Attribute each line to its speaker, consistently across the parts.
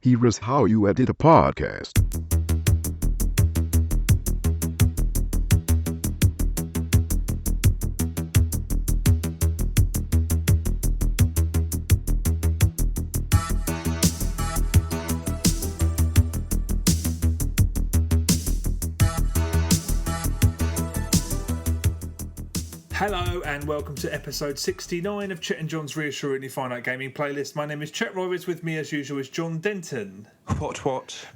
Speaker 1: Here is how you edit a podcast.
Speaker 2: Hello and welcome to episode 69 of Chet and John's Reassuringly Finite Gaming Playlist. My name is Chet Roberts, with me as usual is John Denton.
Speaker 3: What?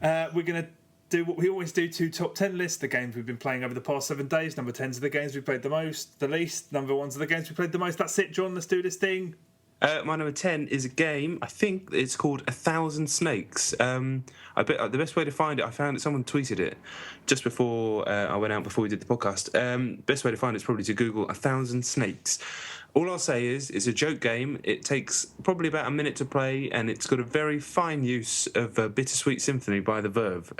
Speaker 2: We're going to do what we always do, two top 10 lists, the games we've been playing over the past 7 days. Number 10s are the games we played the most, the least. Number 1s are the games we played the most. That's it, John, let's do this thing.
Speaker 3: My number 10 is a game, I think it's called 1,000 Snakes. I bet the best way to find it, I found it, someone tweeted it just before I went out, before we did the podcast. Best way to find it is probably to Google 1,000 Snakes. All I'll say is, it's a joke game. It takes probably about a minute to play, and it's got a very fine use of Bittersweet Symphony by The Verve.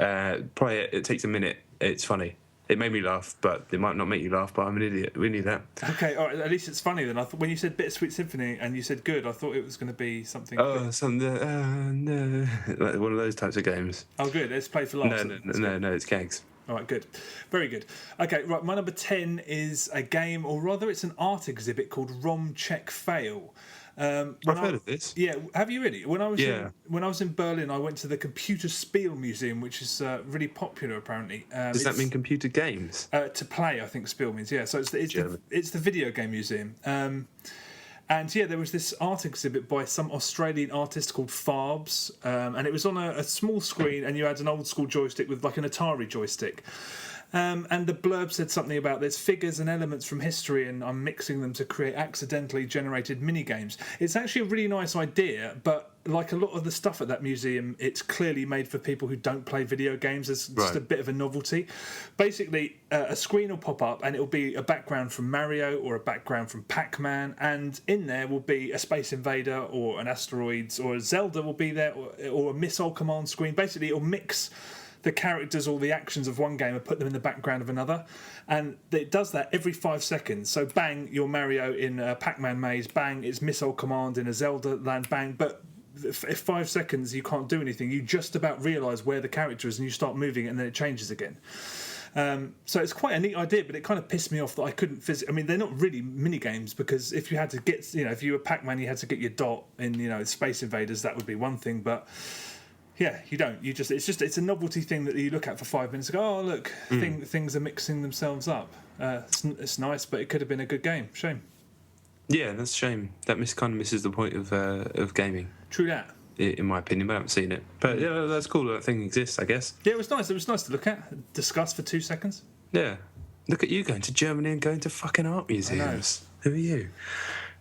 Speaker 3: Play it, it takes a minute, it's funny. It made me laugh, but it might not make you laugh, but I'm an idiot. We need that.
Speaker 2: Okay, all right, at least it's funny then. I thought when you said Bittersweet Symphony and you said good, I thought it was going to be something...
Speaker 3: Oh, no. Like one of those types of games.
Speaker 2: Oh, good. Let's play for laughs.
Speaker 3: No, it's gags.
Speaker 2: All right, good. Very good. Okay, right, my number 10 is a game, or rather it's an art exhibit called ROM Check Fail.
Speaker 3: I've heard of this.
Speaker 2: Yeah, have you really? When I was in Berlin, I went to the Computer Spiel Museum, which is really popular apparently.
Speaker 3: Does that mean computer games?
Speaker 2: To play, I think Spiel means, yeah. So it's the video game museum. And yeah, there was this art exhibit by some Australian artist called Farbs, and it was on a small screen, and you had an old school joystick with like an Atari joystick. And the blurb said something about there's figures and elements from history and I'm mixing them to create accidentally generated mini-games. It's actually a really nice idea, but like a lot of the stuff at that museum, it's clearly made for people who don't play video games. It's just a bit of a novelty. Basically, a screen will pop up and it'll be a background from Mario or a background from Pac-Man, and in there will be a Space Invader or an Asteroids, or a Zelda will be there, or a missile command screen. Basically, it'll mix the characters or the actions of one game and put them in the background of another, and it does that every 5 seconds. So bang, you're Mario in a Pac-Man maze, bang, it's Missile Command in a Zelda land, bang. But if 5 seconds you can't do anything, you just about realise where the character is and you start moving it and then it changes again. So it's quite a neat idea, but it kind of pissed me off that I couldn't I mean, they're not really mini games, because if you had to get, if you were Pac-Man, you had to get your dot in, Space Invaders, that would be one thing, but yeah, you don't. It's a novelty thing that you look at for 5 minutes and go, oh, look, things are mixing themselves up. It's nice, but it could have been a good game. Shame.
Speaker 3: Yeah, that's a shame. That kind of misses the point of gaming.
Speaker 2: True that.
Speaker 3: In my opinion, but I haven't seen it. But yeah, that's cool that thing exists, I guess.
Speaker 2: Yeah, it was nice. It was nice to look at, discuss for 2 seconds.
Speaker 3: Yeah. Look at you going to Germany and going to fucking art museums. Who are you?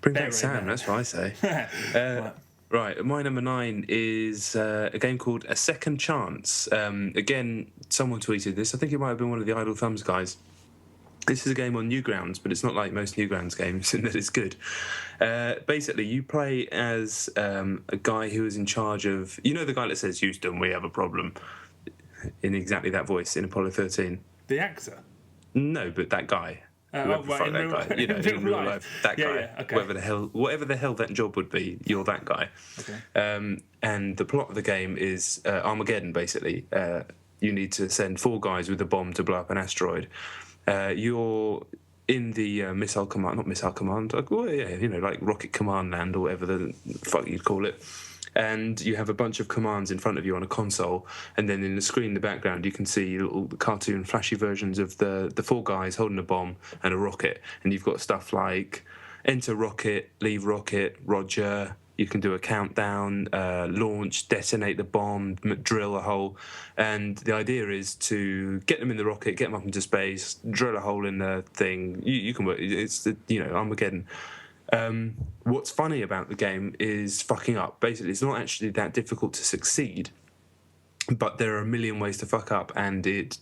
Speaker 3: Bring back Sam, that's what I say. Right, my number 9 is a game called A Second Chance. Again, someone tweeted this. I think it might have been one of the Idle Thumbs guys. This is a game on Newgrounds, but it's not like most Newgrounds games in that it's good. Basically, you play as a guy who is in charge of... You know the guy that says, Houston, we have a problem, in exactly that voice, in Apollo 13?
Speaker 2: The actor?
Speaker 3: No, but that guy. In real life, that guy,
Speaker 2: okay.
Speaker 3: whatever the hell that job would be, you're that guy.
Speaker 2: Okay.
Speaker 3: And the plot of the game is Armageddon. Basically, you need to send 4 guys with a bomb to blow up an asteroid. You're in the not missile command, like rocket command land or whatever the fuck you'd call it. And you have a bunch of commands in front of you on a console, and then in the screen in the background you can see little cartoon flashy versions of the 4 guys holding a bomb and a rocket, and you've got stuff like enter rocket, leave rocket, roger. You can do a countdown, launch, detonate the bomb, drill a hole, and the idea is to get them in the rocket, get them up into space, drill a hole in the thing. You can work. It's Armageddon. What's funny about the game is fucking up. Basically, it's not actually that difficult to succeed, but there are a million ways to fuck up, and it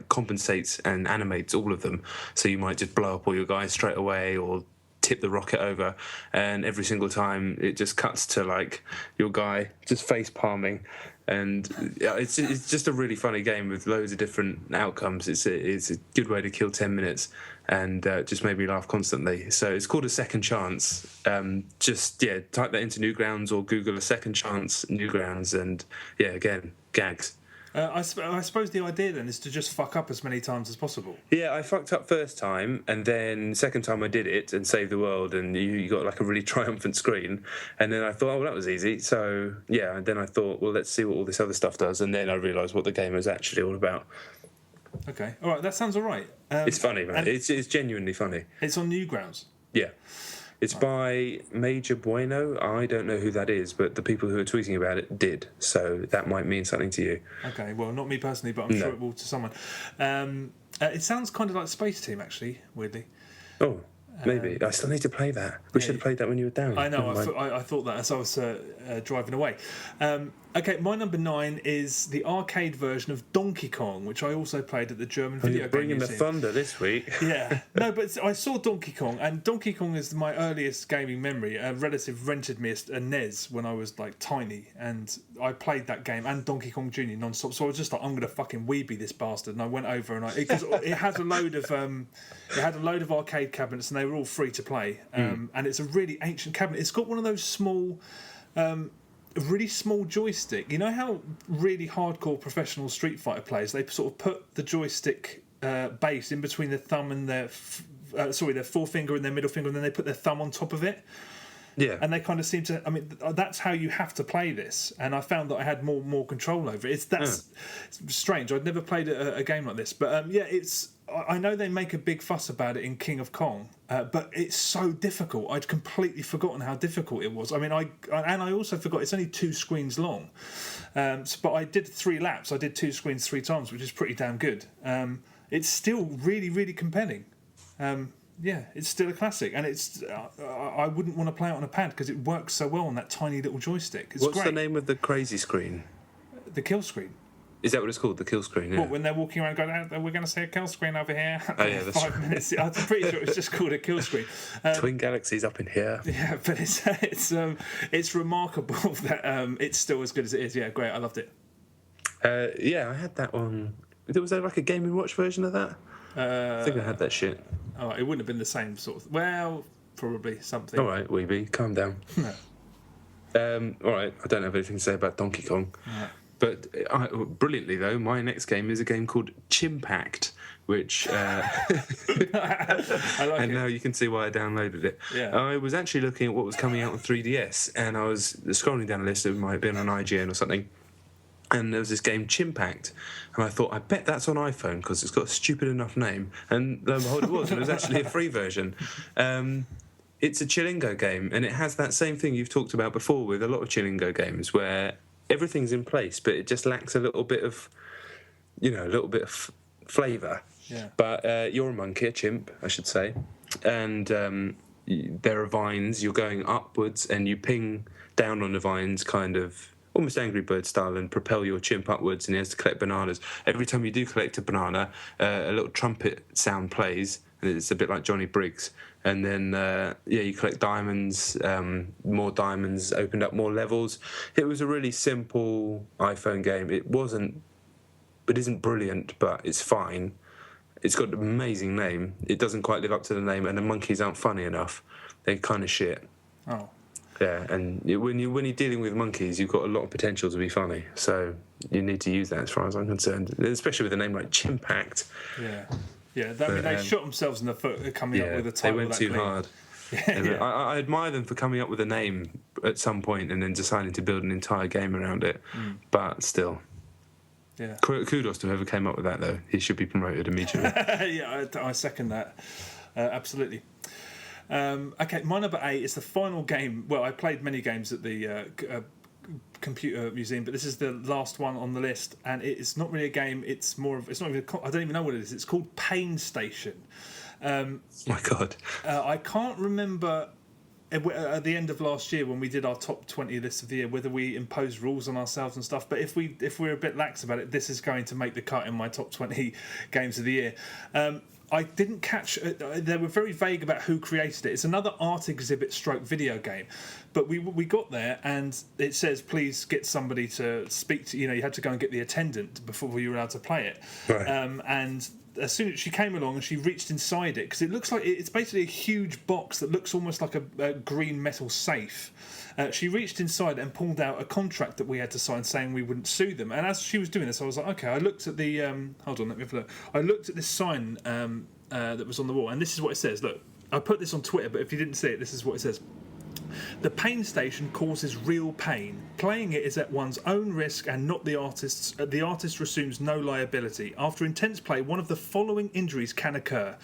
Speaker 3: compensates and animates all of them. So you might just blow up all your guys straight away, or tip the rocket over, and every single time it just cuts to your guy just face palming And it's just a really funny game with loads of different outcomes. It's a good way to kill 10 minutes, and just made me laugh constantly. So it's called A Second Chance. Type that into Newgrounds or Google A Second Chance Newgrounds, and again, gags.
Speaker 2: I suppose the idea then is to just fuck up as many times as possible.
Speaker 3: Yeah, I fucked up first time, and then second time I did it and saved the world, and you got like a really triumphant screen. And then I thought, that was easy. So and then I thought, well, let's see what all this other stuff does. And then I realised what the game is actually all about.
Speaker 2: Okay, all right, that sounds all right.
Speaker 3: It's funny, man. It's genuinely funny.
Speaker 2: It's on Newgrounds.
Speaker 3: Yeah. It's by Major Bueno. I don't know who that is, but the people who are tweeting about it did. So that might mean something to you.
Speaker 2: Okay, well, not me personally, but I'm sure it will to someone. It sounds kind of like Space Team, actually, weirdly.
Speaker 3: Oh, maybe. I still need to play that. We should have played that when you were down.
Speaker 2: I know, I thought that as I was driving away. Okay, my number 9 is the arcade version of Donkey Kong, which I also played at the German Video Game
Speaker 3: Bringing
Speaker 2: Museum.
Speaker 3: the thunder this week.
Speaker 2: Yeah. No, but I saw Donkey Kong, and Donkey Kong is my earliest gaming memory. A relative rented me a NES when I was like tiny, and I played that game and Donkey Kong Jr. non-stop. So I was just like, I'm going to fucking Wiebe this bastard. And I went over and because it has a load of it had a load of arcade cabinets, and they were all free to play. And it's a really ancient cabinet. It's got one of those small. A really small joystick. You know how really hardcore professional Street Fighter players, they sort of put the joystick base in between their thumb and their forefinger and their middle finger, and then they put their thumb on top of it.
Speaker 3: Yeah.
Speaker 2: And they kind of seem to. I mean, that's how you have to play this. And I found that I had more control over it. It's strange. I'd never played a game like this, but it's. I know they make a big fuss about it in King of Kong, but it's so difficult. I'd completely forgotten how difficult it was. I mean, I also forgot it's only 2 screens long. But I did 3 laps. I did 2 screens 3 times, which is pretty damn good. It's still really, really compelling. It's still a classic, and it's. I wouldn't want to play it on a pad because it works so well on that tiny little joystick. It's
Speaker 3: What's
Speaker 2: great.
Speaker 3: the name of the crazy screen?
Speaker 2: The kill screen.
Speaker 3: Is that what it's called? The kill screen? Yeah.
Speaker 2: What, when they're walking around going, we're going to see a kill screen over here?
Speaker 3: Oh, yeah, that's
Speaker 2: 5 minutes. I'm pretty sure it's just called a kill screen.
Speaker 3: Twin galaxies up in here.
Speaker 2: Yeah, but it's remarkable that it's still as good as it is. Yeah, great. I loved it.
Speaker 3: I had that on. Was there like a Game & Watch version of that? I think I had that shit.
Speaker 2: Oh, it wouldn't have been the same sort of. Well, probably something.
Speaker 3: All right, Wiebe, calm down.
Speaker 2: No.
Speaker 3: All right, I don't have anything to say about Donkey Kong.
Speaker 2: Right.
Speaker 3: But brilliantly, though, my next game is a game called Chimpact, which...
Speaker 2: I like
Speaker 3: and
Speaker 2: it.
Speaker 3: now you can see why I downloaded it.
Speaker 2: Yeah.
Speaker 3: I was actually looking at what was coming out on 3DS, and I was scrolling down a list. It might have been on IGN or something. And there was this game, Chimpact, and I thought, I bet that's on iPhone because it's got a stupid enough name. And lo and behold, it was. It was actually a free version. It's a Chillingo game, and it has that same thing you've talked about before with a lot of Chillingo games where everything's in place, but it just lacks a little bit of flavour.
Speaker 2: Yeah.
Speaker 3: But you're a monkey, a chimp, I should say, and there are vines. You're going upwards, and you ping down on the vines, kind of almost Angry Bird style, and propel your chimp upwards, and he has to collect bananas. Every time you do collect a banana, a little trumpet sound plays, and it's a bit like Johnny Briggs. And then, you collect diamonds, more diamonds, opened up more levels. It was a really simple iPhone game. It isn't brilliant, but it's fine. It's got an amazing name. It doesn't quite live up to the name, and the monkeys aren't funny enough. They're kind of shit.
Speaker 2: Oh.
Speaker 3: Yeah, and when you're dealing with monkeys, you've got a lot of potential to be funny. So you need to use that, as far as I'm concerned, especially with a name like Chimpact.
Speaker 2: Yeah. Yeah, they shot themselves in the foot coming up with a title.
Speaker 3: They went too hard.
Speaker 2: Yeah.
Speaker 3: I admire them for coming up with a name at some point and then deciding to build an entire game around it. But still,
Speaker 2: yeah.
Speaker 3: Kudos to whoever came up with that, though. He should be promoted immediately.
Speaker 2: Yeah, I second that. Absolutely. Okay, my number 8 is the final game. Well, I played many games at the computer museum, but this is the last one on the list, and it's not really a game. It's more of. It's not even. I don't even know what it is. It's called Painstation.
Speaker 3: My God.
Speaker 2: I can't remember at the end of last year when we did our top 20 list of the year, whether we imposed rules on ourselves and stuff. But if we're a bit lax about it, this is going to make the cut in my top 20 games of the year. I didn't catch. They were very vague about who created it. It's another art exhibit stroke video game, but we got there and it says please get somebody to speak to. You had to go and get the attendant before you were allowed to play it.
Speaker 3: Right.
Speaker 2: And as soon as she came along and she reached inside it, because it looks like it's basically a huge box that looks almost like a green metal safe. She reached inside and pulled out a contract that we had to sign saying we wouldn't sue them. And as she was doing this, I was like, okay. I looked at the hold on, let me have a look. I looked at this sign that was on the wall, and this is what it says. Look, I put this on Twitter, but if you didn't see it, this is what it says. The Painstation causes real pain. Playing it is at one's own risk and not the artist's. The artist assumes no liability. After intense play, one of the following injuries can occur: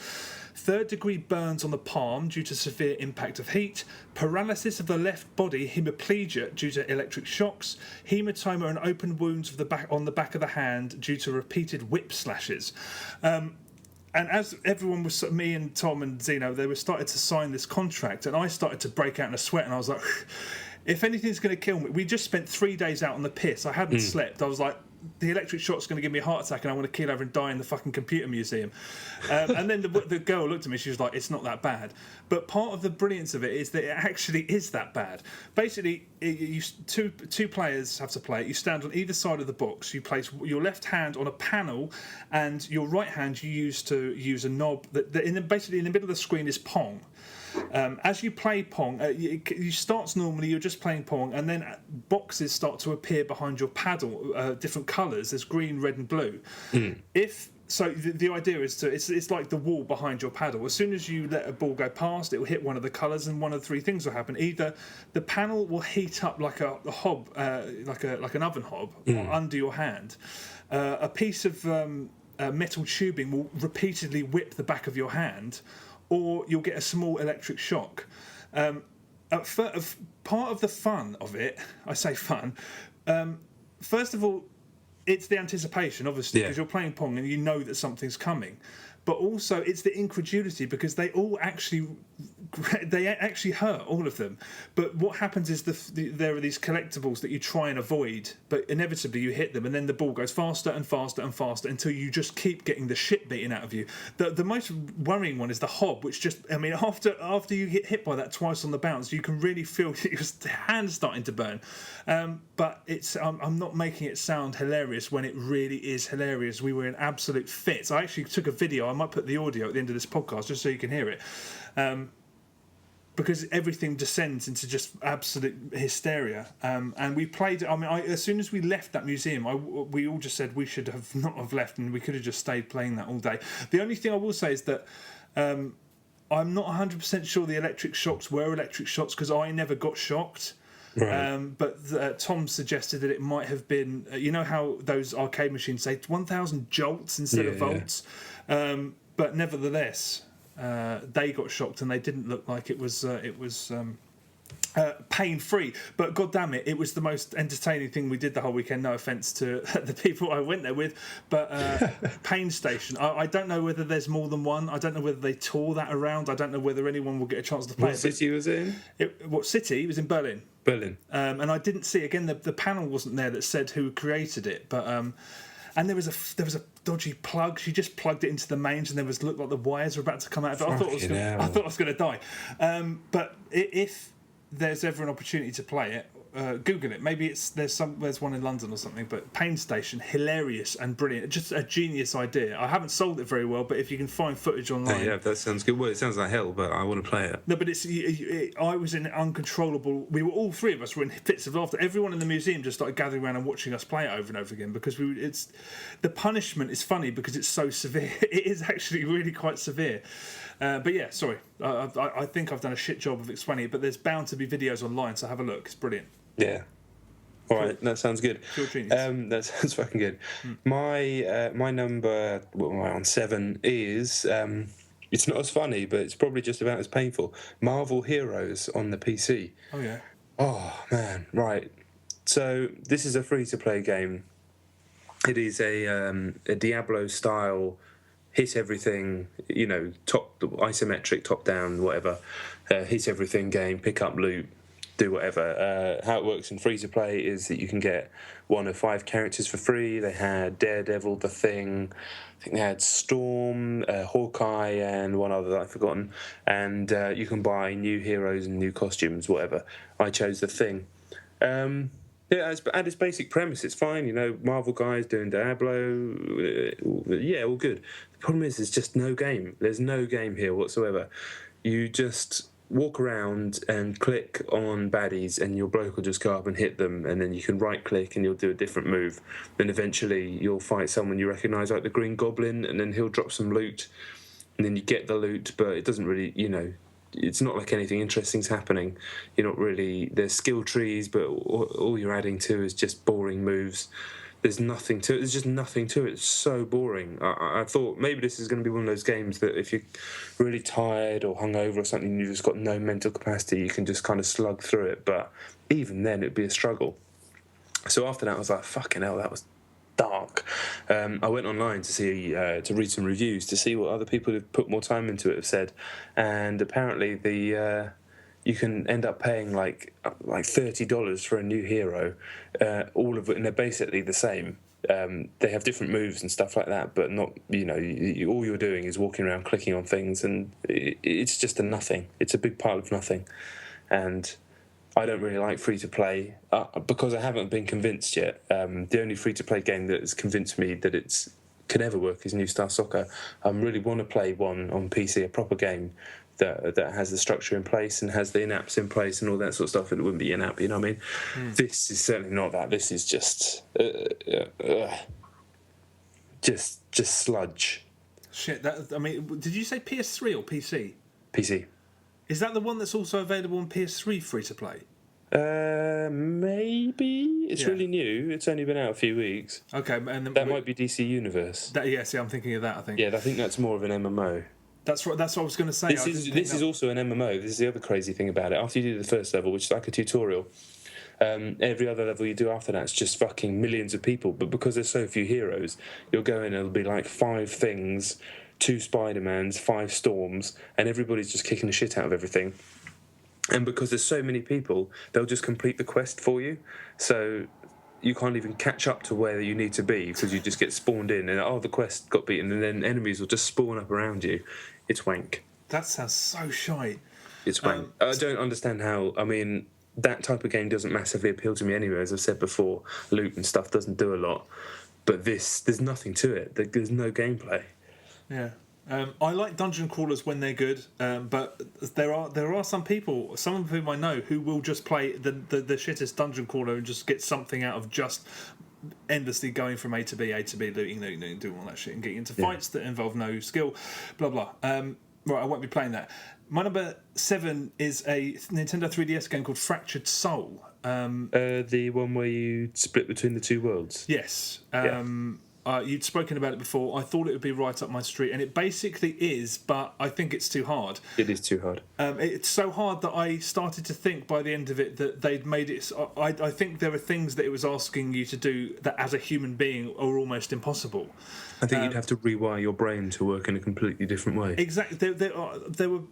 Speaker 2: third-degree burns on the palm due to severe impact of heat, paralysis of the left body, hemiplegia due to electric shocks, hematoma and open wounds on the back of the hand due to repeated whip slashes. And as everyone was, me and Tom and Zeno, they were started to sign this contract, and I started to break out in a sweat, and I was like, if anything's going to kill me, we just spent 3 days out on the piss. I hadn't slept. I was like, the electric shock's going to give me a heart attack and I want to keel over and die in the fucking computer museum. And then the girl looked at me, she was like, it's not that bad. But part of the brilliance of it is that it actually is that bad. Basically, two players have to play it. You stand on either side of the box. You place your left hand on a panel and your right hand you use a knob. Basically, in the middle of the screen is Pong. As you play Pong, you start normally, you're just playing Pong, and then boxes start to appear behind your paddle, different colours. There's green, red, and blue. So the idea is it's like the wall behind your paddle. As soon as you let a ball go past, it will hit one of the colours, and one of three things will happen. Either the panel will heat up like a hob, like an oven hob, under your hand. A piece of metal tubing will repeatedly whip the back of your hand, or you'll get a small electric shock. Part of the fun of it, I say fun, first of all, it's the anticipation, obviously, because you're playing Pong and you know that something's coming. But also, it's the incredulity, because they actually hurt, all of them. But what happens is there are these collectibles that you try and avoid, but inevitably you hit them, and then the ball goes faster and faster and faster until you just keep getting the shit beaten out of you. The most worrying one is the hob, which just, I mean, after you get hit by that twice on the bounce, you can really feel your hand starting to burn. But I'm not making it sound hilarious when it really is hilarious. We were in absolute fits. I actually took a video. I might put the audio at the end of this podcast just so you can hear it. Because everything descends into just absolute hysteria. And we played. I mean, as soon as we left that museum, we all just said we should have not have left, and we could have just stayed playing that all day. The only thing I will say is that I'm not 100% sure the electric shocks were electric shocks, because I never got shocked. Right. But Tom suggested that it might have been. You know how those arcade machines say 1,000 jolts instead of volts. But nevertheless, they got shocked, and they didn't look like it was pain-free. But God damn it, it was the most entertaining thing we did the whole weekend. No offence to the people I went there with, but Painstation. I don't know whether there's more than one. I don't know whether they tore that around. I don't know whether anyone will get a chance to play.
Speaker 3: What city was it in?
Speaker 2: What city? It was in Berlin. And I didn't see, again, the panel wasn't there that said who created it, but and there was a dodgy plug. She just plugged it into the mains, and looked like the wires were about to come out of it. I thought I was going to die. But if there's ever an opportunity to play it, Google it. Maybe there's one in London or something. But Painstation, hilarious and brilliant. Just a genius idea. I haven't sold it very well, but if you can find footage online,
Speaker 3: yeah, that sounds good. Well, it sounds like hell, but I want to play it.
Speaker 2: No, but I was in uncontrollable. We were all three of us were in fits of laughter. Everyone in the museum just started gathering around and watching us play it over and over again, because the punishment is funny because it's so severe. It is actually really quite severe. But yeah, sorry. I think I've done a shit job of explaining it, but there's bound to be videos online, so have a look. It's brilliant.
Speaker 3: Yeah. All right, that sounds good. That sounds fucking good. My number, what am I on, 7 is, it's not as funny, but it's probably just about as painful. Marvel Heroes on the PC.
Speaker 2: Oh, yeah.
Speaker 3: Oh, man, right. So this is a free-to-play game. It is a Diablo-style hit everything, top isometric, top down, whatever, hit everything game, pick up loot, do whatever. How it works in free to play is that you can get one of 5 characters for free. They had Daredevil, The Thing, I think they had Storm, Hawkeye, and one other that I've forgotten. And you can buy new heroes and new costumes, whatever. I chose The Thing. Yeah, at its basic premise, it's fine. Marvel guys doing Diablo. Yeah, all good. The problem is, there's just no game. There's no game here whatsoever. You just walk around and click on baddies, and your bloke will just go up and hit them, and then you can right-click and you'll do a different move. Then eventually you'll fight someone you recognise, like the Green Goblin, and then he'll drop some loot, and then you get the loot, but it doesn't really, it's not like anything interesting's happening. You're not really... There's skill trees, but all you're adding to is just boring moves. There's nothing to it. There's just nothing to it. It's so boring. I thought maybe this is going to be one of those games that if you're really tired or hungover or something, and you've just got no mental capacity, you can just kind of slug through it. But even then, it'd be a struggle. So after that, I was like, fucking hell, that was dark. I went online to see to read some reviews to see what other people who've put more time into it have said, and apparently you can end up paying like $30 for a new hero, all of it, and they're basically the same. They have different moves and stuff like that, but not, all you're doing is walking around clicking on things, and it's just a nothing. It's a big pile of nothing, and I don't really like free-to-play because I haven't been convinced yet. The only free-to-play game that has convinced me that it can ever work is New Star Soccer. I really want to play one on PC, a proper game that has the structure in place and has the in-apps in place and all that sort of stuff, and it wouldn't be in-app, you know what I mean? This is certainly not that. This is just sludge.
Speaker 2: Shit, did you say PS3 or PC?
Speaker 3: PC.
Speaker 2: Is that the one that's also available on PS3 free-to-play?
Speaker 3: Maybe. It's really new. It's only been out a few weeks. Okay, and that might be DC Universe.
Speaker 2: I'm thinking of that, I think.
Speaker 3: Yeah, I think that's more of an MMO.
Speaker 2: That's what I was going to say.
Speaker 3: This is also an MMO. This is the other crazy thing about it. After you do the first level, which is like a tutorial, every other level you do after that, it's just fucking millions of people. But because there's so few heroes, you'll go in and it'll be like 5 things, 2 Spider-Mans, 5 Storms, and everybody's just kicking the shit out of everything. And because there's so many people, they'll just complete the quest for you. So you can't even catch up to where you need to be because you just get spawned in and, the quest got beaten, and then enemies will just spawn up around you. It's wank.
Speaker 2: That sounds so shite.
Speaker 3: It's wank. I don't understand how... I mean, that type of game doesn't massively appeal to me anyway. As I've said before, loot and stuff doesn't do a lot. But there's nothing to it. There's no gameplay.
Speaker 2: Yeah. I like dungeon crawlers when they're good, but there are some people, some of whom I know, who will just play the shittest dungeon crawler and just get something out of just endlessly going from A to B, looting, doing all that shit, and getting into fights that involve no skill, blah blah. Right, I won't be playing that. My number 7 is a Nintendo 3DS game called Fractured Soul.
Speaker 3: The one where you split between the 2 worlds.
Speaker 2: Yes. You'd spoken about it before. I thought it would be right up my street, and it basically is, but I think it's too hard.
Speaker 3: It is too hard.
Speaker 2: It's so hard that I started to think by the end of it that they'd made it... I think there are things that it was asking you to do that as a human being are almost impossible.
Speaker 3: I think you'd have to rewire your brain to work in a completely different way.
Speaker 2: Exactly. There were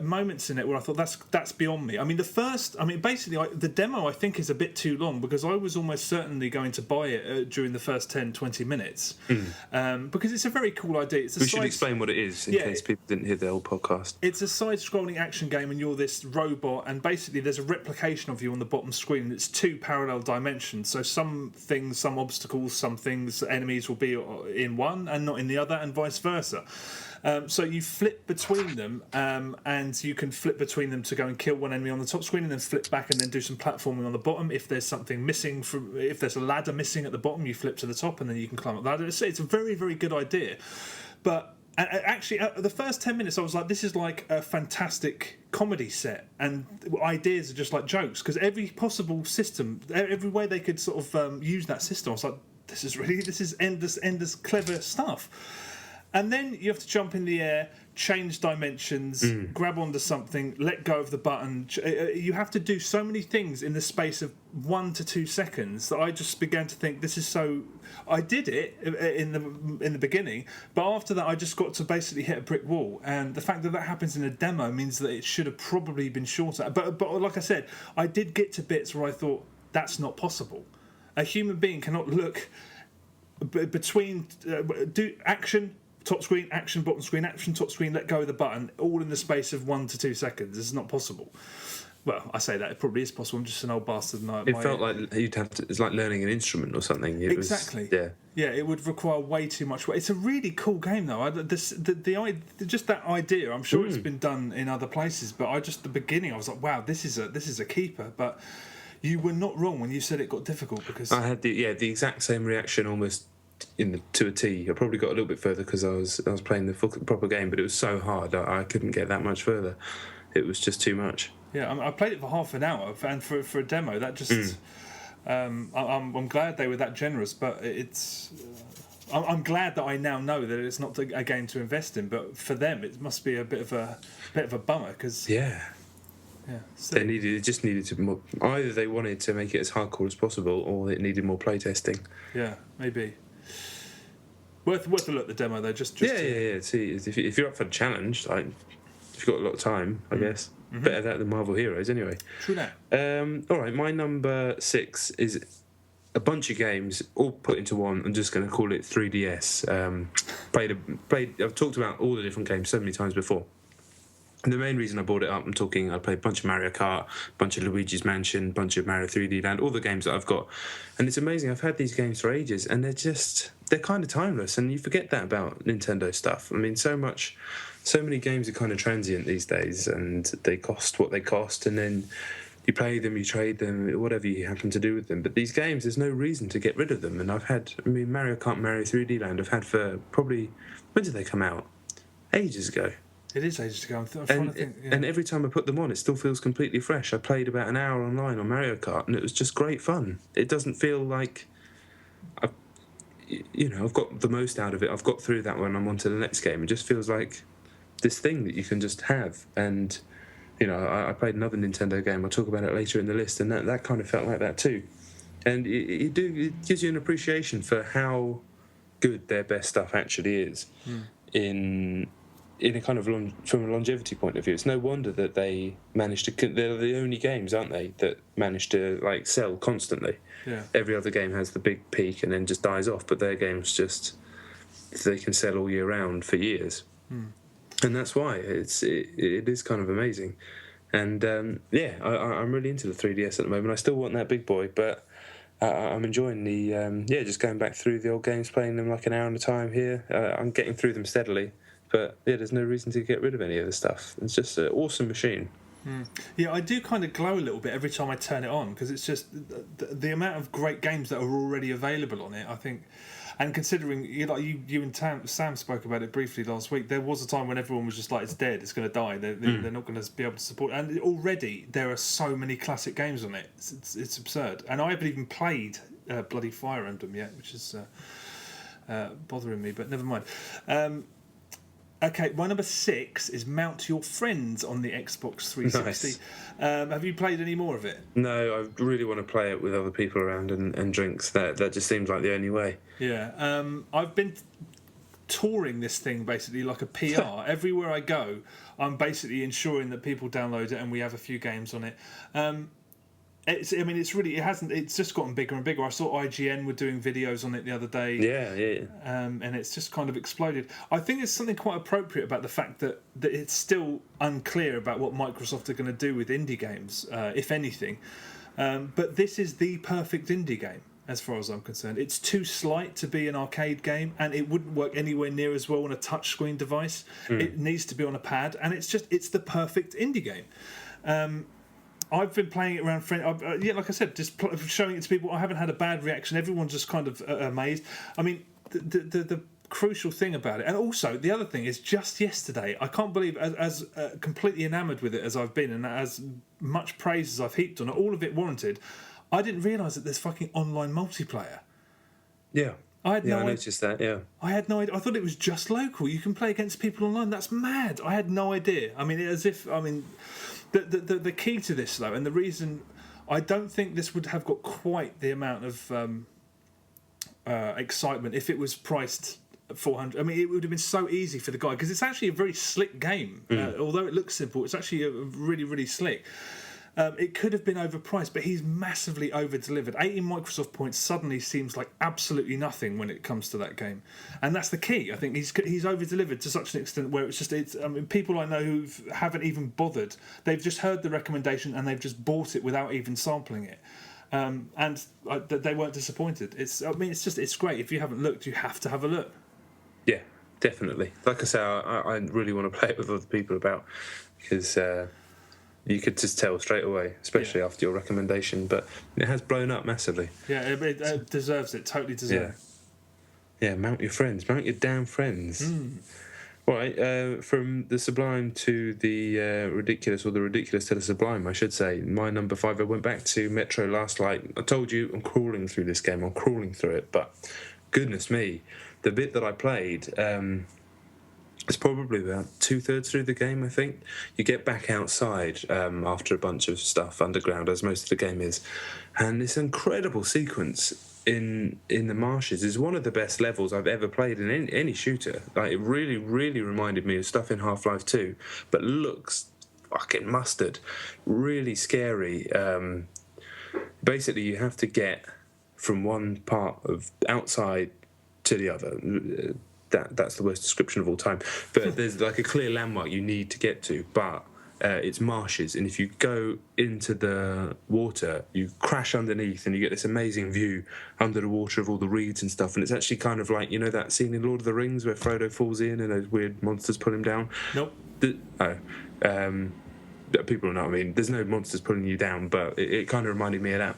Speaker 2: moments in it where I thought that's beyond me. I mean, the demo I think is a bit too long because I was almost certainly going to buy it during the first 10-20 minutes because it's a very cool idea. We should explain
Speaker 3: what it is in case people didn't hear the old podcast.
Speaker 2: It's a side-scrolling action game and you're this robot, and basically there's a replication of you on the bottom screen, and it's 2 parallel dimensions. So some things, some obstacles, some things, enemies will be in one and not in the other, and vice versa. So you flip between them, and you can flip between them to go and kill one enemy on the top screen, and then flip back and then do some platforming on the bottom. If there's something missing if there's a ladder missing at the bottom, you flip to the top, and then you can climb up the ladder. It's a very, very good idea, but actually, the first 10 minutes, I was like, this is like a fantastic comedy set, and ideas are just like jokes, because every possible system, every way they could sort of use that system, I was like, this is endless clever stuff. And then you have to jump in the air, change dimensions, grab onto something, let go of the button. You have to do so many things in the space of 1 to 2 seconds that I just began to think, this is so... I did it in the beginning, but after that I just got to basically hit a brick wall. And the fact that that happens in a demo means that it should have probably been shorter. But like I said, I did get to bits where I thought, that's not possible. A human being cannot look between... do action... top screen, action, bottom screen, action, top screen, let go of the button, all in the space of 1 to 2 seconds. It's not possible. Well, I say that, it probably is possible. I'm just an old bastard.
Speaker 3: It felt like you'd have to... It's like learning an instrument or something.
Speaker 2: Exactly. Yeah, it would require way too much work. It's a really cool game, though. Just that idea, I'm sure it's been done in other places, but the beginning, I was like, wow, this is a keeper. But you were not wrong when you said it got difficult, because...
Speaker 3: I had the exact same reaction almost... to a T. I probably got a little bit further because I was playing the proper game, but it was so hard I couldn't get that much further. It was just too much.
Speaker 2: Yeah, I played it for half an hour, and for a demo, that just... I'm glad they were that generous, but it's... I'm glad that I now know that it's not a game to invest in, but for them it must be a bit of a bummer, because...
Speaker 3: Yeah.
Speaker 2: So.
Speaker 3: They just needed to... Either they wanted to make it as hardcore as possible, or it needed more playtesting.
Speaker 2: Yeah, maybe. Worth a look at the demo though. Just
Speaker 3: yeah. See, if you're up for the challenge, like if you've got a lot of time, I guess better that than Marvel Heroes anyway.
Speaker 2: True that.
Speaker 3: All right, my number 6 is a bunch of games all put into one. I'm just going to call it 3DS. Played. I've talked about all the different games so many times before. And the main reason I brought it up, I played a bunch of Mario Kart, a bunch of Luigi's Mansion, a bunch of Mario 3D Land, all the games that I've got. And it's amazing, I've had these games for ages, and they're kind of timeless, and you forget that about Nintendo stuff. I mean, so many games are kind of transient these days, and they cost what they cost, and then you play them, you trade them, whatever you happen to do with them. But these games, there's no reason to get rid of them. And Mario Kart, Mario 3D Land, I've had for probably, when did they come out? Ages ago.
Speaker 2: It is ages ago. I'm trying to think. Yeah.
Speaker 3: And every time I put them on, it still feels completely fresh. I played about an hour online on Mario Kart, and it was just great fun. It doesn't feel like I've got the most out of it. I've got through that one. I'm on to the next game. It just feels like this thing that you can just have. And I played another Nintendo game. I'll talk about it later in the list, and that kind of felt like that too. And it gives you an appreciation for how good their best stuff actually is in a kind of from a longevity point of view. It's no wonder that they managed to... They're the only games, aren't they, that manage to sell constantly.
Speaker 2: Yeah. Every
Speaker 3: other game has the big peak and then just dies off, but their games they can sell all year round for years. And that's why it is kind of amazing. And I'm really into the 3DS at the moment. I still want that big boy, but I'm enjoying the just going back through the old games, playing them like an hour at a time here. I'm getting through them steadily. But there's no reason to get rid of any of the stuff. It's just an awesome machine.
Speaker 2: Yeah, I do kind of glow a little bit every time I turn it on, because it's just the amount of great games that are already available on it, I think. And considering you and Sam spoke about it briefly last week, there was a time when everyone was just like, it's dead, it's going to die, they're not going to be able to support it. And already there are so many classic games on it. It's absurd. And I haven't even played bloody Fire Emblem yet, which is bothering me, but never mind. Okay, my number 6 is Mount Your Friends on the Xbox 360.
Speaker 3: Nice.
Speaker 2: Have you played any more of it?
Speaker 3: No, I really want to play it with other people around and drinks. That just seems like the only way.
Speaker 2: Yeah, I've been touring this thing basically like a PR. Everywhere I go, I'm basically ensuring that people download it, and we have a few games on it. It's just gotten bigger and bigger. I saw IGN were doing videos on it the other day.
Speaker 3: Yeah.
Speaker 2: And it's just kind of exploded. I think there's something quite appropriate about the fact that it's still unclear about what Microsoft are going to do with indie games, if anything. But this is the perfect indie game, as far as I'm concerned. It's too slight to be an arcade game, and it wouldn't work anywhere near as well on a touchscreen device. It needs to be on a pad, and it's the perfect indie game. I've been playing it around friends. Like I said, just showing it to people. I haven't had a bad reaction. Everyone's just kind of amazed. I mean, the crucial thing about it, and also the other thing is, just yesterday, I can't believe as completely enamoured with it as I've been, and as much praise as I've heaped on it, all of it warranted. I didn't realise that there's fucking online multiplayer.
Speaker 3: Yeah.
Speaker 2: I had no idea.
Speaker 3: noticed that. Yeah.
Speaker 2: I had no idea. I thought it was just local. You can play against people online. That's mad. I had no idea. I mean, the key to this though, and the reason I don't think this would have got quite the amount of excitement if it was priced at 400. I mean, it would have been so easy for the guy because it's actually a very slick game. Although it looks simple, it's actually really, really slick. It could have been overpriced, but he's massively over-delivered. 80 Microsoft points suddenly seems like absolutely nothing when it comes to that game, and that's the key. I think he's over-delivered to such an extent where I mean, people I know who haven't even bothered. They've just heard the recommendation and they've just bought it without even sampling it, and they weren't disappointed. It's great. If you haven't looked, you have to have a look.
Speaker 3: Yeah, definitely. Like I say, I really want to play it with other people because. You could just tell straight away, especially after your recommendation. But it has blown up massively.
Speaker 2: Yeah, it deserves it. Totally deserves it.
Speaker 3: Yeah, mount your friends. Mount your damn friends. Right, from the sublime to the ridiculous, or the ridiculous to the sublime, I should say. My number 5, I went back to Metro Last Light. I told you I'm crawling through this game. I'm crawling through it. But goodness me, the bit that I played... it's probably about 2/3 through the game, I think. You get back outside after a bunch of stuff underground, as most of the game is, and this incredible sequence in the marshes is one of the best levels I've ever played in any shooter. Like, it really, really reminded me of stuff in Half-Life 2, but looks fucking mustard. Really scary. Basically, you have to get from one part of outside to the other. That's the worst description of all time. But there's like a clear landmark you need to get to, but it's marshes, and if you go into the water, you crash underneath, and you get this amazing view under the water of all the reeds and stuff. And it's actually kind of like, you know, that scene in Lord of the Rings where Frodo falls in and those weird monsters pull him down.
Speaker 2: Nope.
Speaker 3: People know what I mean. There's no monsters pulling you down, but it kind of reminded me of that.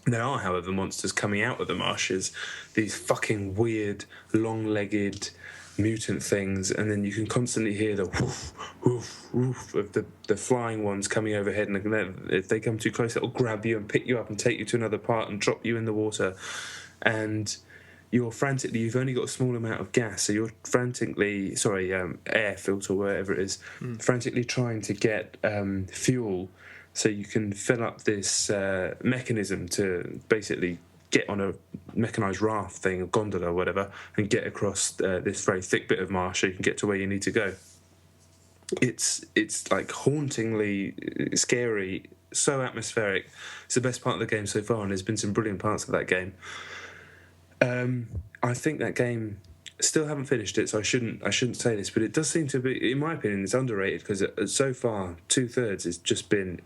Speaker 3: There are, however, monsters coming out of the marshes, these fucking weird, long-legged mutant things, and then you can constantly hear the woof, woof, woof of the flying ones coming overhead, and if they come too close, it'll grab you and pick you up and take you to another part and drop you in the water. And you've only got a small amount of gas, so you're air filter, whatever it is, frantically trying to get fuel so you can fill up this mechanism to basically get on a mechanised raft thing, a gondola or whatever, and get across this very thick bit of marsh so you can get to where you need to go. It's like hauntingly scary, so atmospheric. It's the best part of the game so far, and there's been some brilliant parts of that game. I think that game, still haven't finished it, so I shouldn't say this, but it does seem to be, in my opinion, it's underrated, because so far 2/3 has just been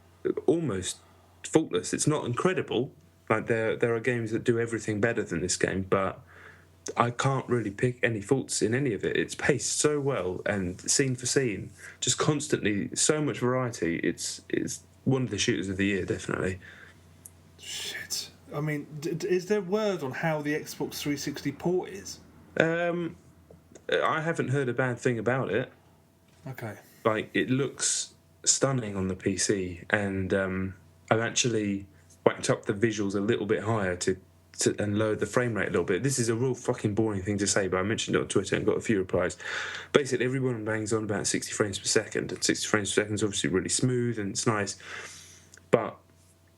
Speaker 3: almost faultless. It's not incredible. Like, there are games that do everything better than this game, but I can't really pick any faults in any of it. It's paced so well, and scene for scene, just constantly, so much variety. It's one of the shooters of the year, definitely.
Speaker 2: Shit. I mean, is there word on how the Xbox 360 port is?
Speaker 3: I haven't heard a bad thing about it.
Speaker 2: Okay.
Speaker 3: Like, it looks stunning on the PC, and I've actually whacked up the visuals a little bit higher and lowered the frame rate a little bit. This is a real fucking boring thing to say, but I mentioned it on Twitter and got a few replies. Basically, everyone bangs on about 60 frames per second, and 60 frames per second is obviously really smooth and it's nice. But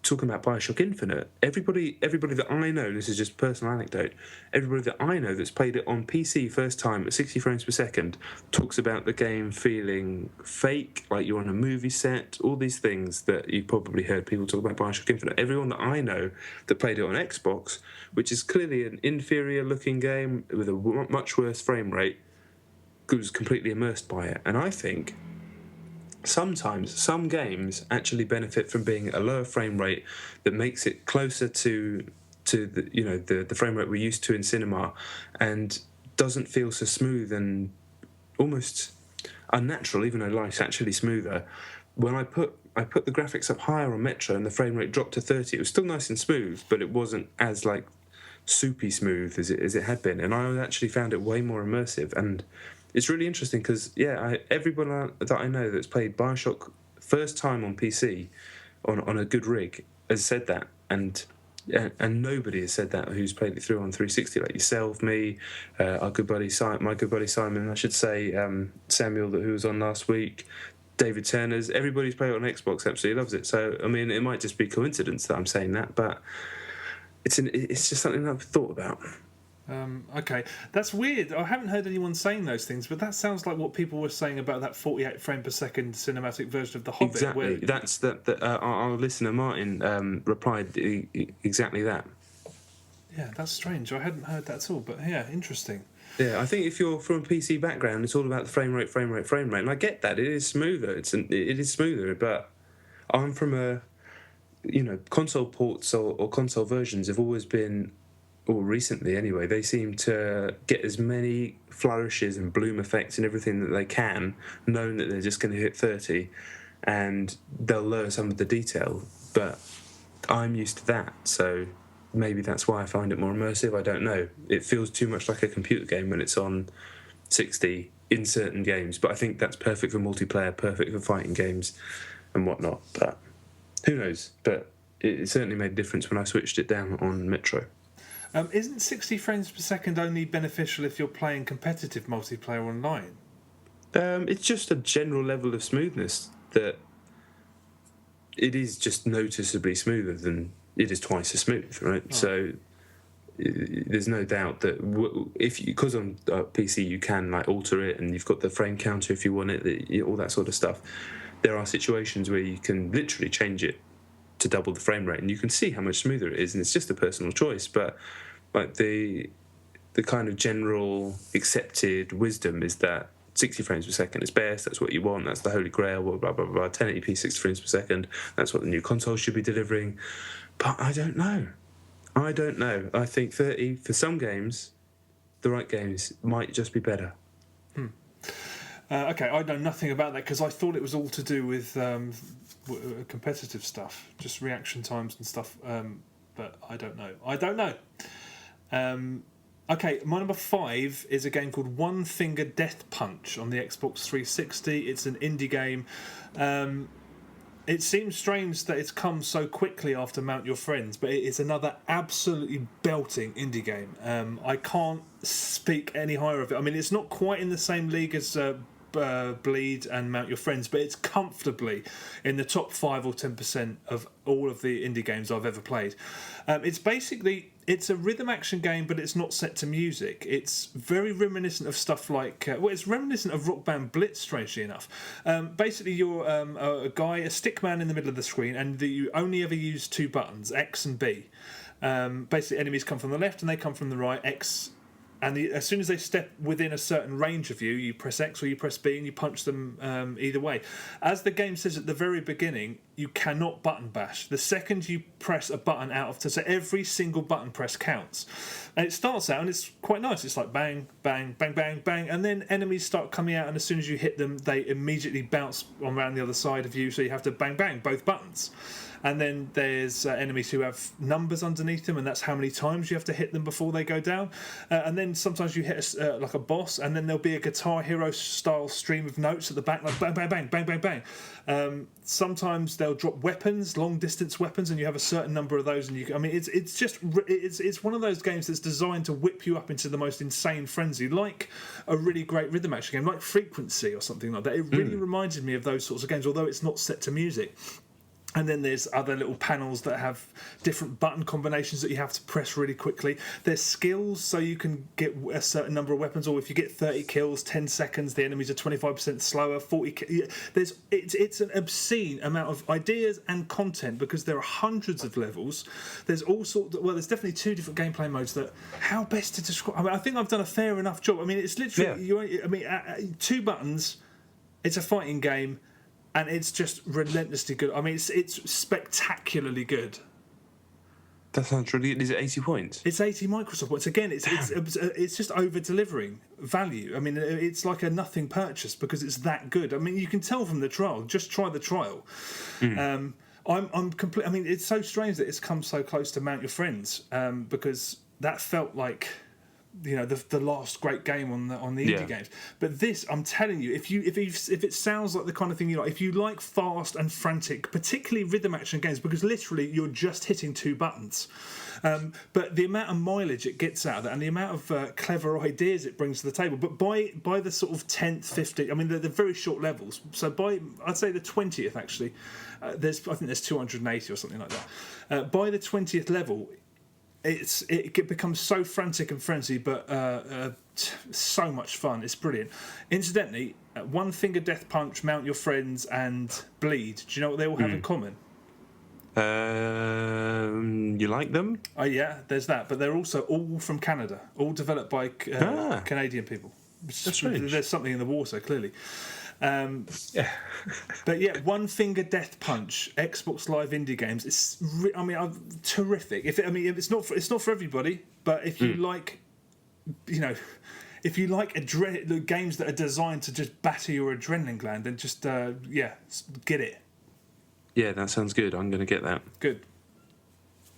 Speaker 3: talking about BioShock Infinite, everybody that I know, this is just personal anecdote, everybody that I know that's played it on PC first time at 60 frames per second talks about the game feeling fake, like you're on a movie set, all these things that you've probably heard people talk about BioShock Infinite. Everyone that I know that played it on Xbox, which is clearly an inferior looking game with a much worse frame rate, was completely immersed by it. And I think sometimes some games actually benefit from being a lower frame rate that makes it closer to the frame rate we're used to in cinema, and doesn't feel so smooth and almost unnatural, even though life's actually smoother. When I put the graphics up higher on Metro and the frame rate dropped to 30, it was still nice and smooth, but it wasn't as like soupy smooth as it had been, and I actually found it way more immersive. And it's really interesting because, everyone that I know that's played BioShock first time on PC on a good rig has said that. And and nobody has said that who's played it through on 360, like yourself, me, our good buddy my good buddy Simon, I should say, Samuel, who was on last week, David Turner's. Everybody's played it on Xbox absolutely loves it. So I mean, it might just be coincidence that I'm saying that, but it's just something I've thought about.
Speaker 2: Okay, that's weird. I haven't heard anyone saying those things, but that sounds like what people were saying about that 48 frame per second cinematic version of The Hobbit.
Speaker 3: Exactly. That's our listener Martin replied exactly that.
Speaker 2: Yeah, that's strange. I hadn't heard that at all, but yeah, interesting.
Speaker 3: Yeah, I think if you're from a PC background, it's all about the frame rate, and I get that it is smoother. It is smoother, but I'm from a console ports or console versions have always been, or recently anyway, they seem to get as many flourishes and bloom effects and everything that they can, knowing that they're just going to hit 30, and they'll lower some of the detail. But I'm used to that, so maybe that's why I find it more immersive. I don't know. It feels too much like a computer game when it's on 60 in certain games, but I think that's perfect for multiplayer, perfect for fighting games and whatnot. But who knows? But it certainly made a difference when I switched it down on Metro.
Speaker 2: Isn't 60 frames per second only beneficial if you're playing competitive multiplayer online?
Speaker 3: It's just a general level of smoothness that it is just noticeably smoother than it is twice as smooth, right? Oh. So there's no doubt that because on PC you can like alter it, and you've got the frame counter if you want it, all that sort of stuff. There are situations where you can literally change it to double the frame rate, and you can see how much smoother it is, and it's just a personal choice. But like the kind of general accepted wisdom is that 60 frames per second is best. That's what you want. That's the holy grail. Blah blah blah blah. 1080p 60 frames per second. That's what the new console should be delivering. But I don't know. I think 30 for some games, the right games might just be better.
Speaker 2: Okay, I know nothing about that because I thought it was all to do with competitive stuff, just reaction times and stuff. But I don't know. Okay, my number 5 is a game called One Finger Death Punch on the Xbox 360. It's an indie game. It seems strange that it's come so quickly after Mount Your Friends, but it is another absolutely belting indie game. I can't speak any higher of it. I mean, it's not quite in the same league as Bleed and Mount Your Friends, but it's comfortably in the top 5 or 10% of all of the indie games I've ever played. It's a rhythm action game, but it's not set to music. It's very reminiscent of stuff like it's reminiscent of Rock Band Blitz, strangely enough. Basically you're a guy, a stick man in the middle of the screen, and you only ever use 2 buttons, X and B. Basically enemies come from the left and they come from the right. X, and as soon as they step within a certain range of you, you press X or you press B and you punch them either way. As the game says at the very beginning, you cannot button bash. The second you press a button out of... So every single button press counts. And it starts out and it's quite nice. It's like bang, bang, bang, bang, bang. And then enemies start coming out, and as soon as you hit them, they immediately bounce around the other side of you. So you have to bang, bang, both buttons. And then there's enemies who have numbers underneath them, and that's how many times you have to hit them before they go down. And then sometimes you hit like a boss, and then there'll be a Guitar Hero style stream of notes at the back, like bang, bang, bang, bang, bang, bang. Sometimes they'll drop weapons, long distance weapons, and you have a certain number of those. And it's one of those games that's designed to whip you up into the most insane frenzy, like a really great rhythm action game, like Frequency or something like that. It really reminded me of those sorts of games, although it's not set to music. And then there's other little panels that have different button combinations that you have to press really quickly. There's skills, so you can get a certain number of weapons, or if you get 30 kills, 10 seconds, the enemies are 25% slower, 40... It's an obscene amount of ideas and content, because there are hundreds of levels. There's all sorts... Well, there's definitely 2 different gameplay modes that... How best to describe... I mean, I think I've done a fair enough job. I mean, it's literally... Yeah. 2 buttons, it's a fighting game, and it's just relentlessly good. I mean, it's spectacularly good.
Speaker 3: That sounds really good. Is it 80 points?
Speaker 2: It's 80 Microsoft points. Again, it's just over-delivering value. I mean, it's like a nothing purchase because it's that good. I mean, you can tell from the trial. Just try the trial. I'm complete. I mean, it's so strange that it's come so close to Mount Your Friends because that felt like the last great game on the indie games. But this, I'm telling you, if it sounds like the kind of thing you like, if you like fast and frantic, particularly rhythm action games, because literally you're just hitting two buttons. But the amount of mileage it gets out of that, and the amount of clever ideas it brings to the table. But by the sort of 10th, 15th, I mean they're very short levels. So I'd say the 20th actually, I think there's 280 or something like that. By the 20th level, it becomes so frantic and frenzied, but so much fun. It's brilliant. Incidentally, One Finger Death Punch, Mount Your Friends, and Bleed. Do you know what they all have in common?
Speaker 3: You like them?
Speaker 2: Oh yeah, there's that. But they're also all from Canada, all developed by Canadian people.
Speaker 3: That's strange.
Speaker 2: There's something in the water, clearly. But yeah, One Finger Death Punch, Xbox Live indie games. It's terrific. It's not for everybody, but if you like, if you like the games that are designed to just batter your adrenaline gland, then just get it.
Speaker 3: Yeah, that sounds good. I'm going to get that.
Speaker 2: Good.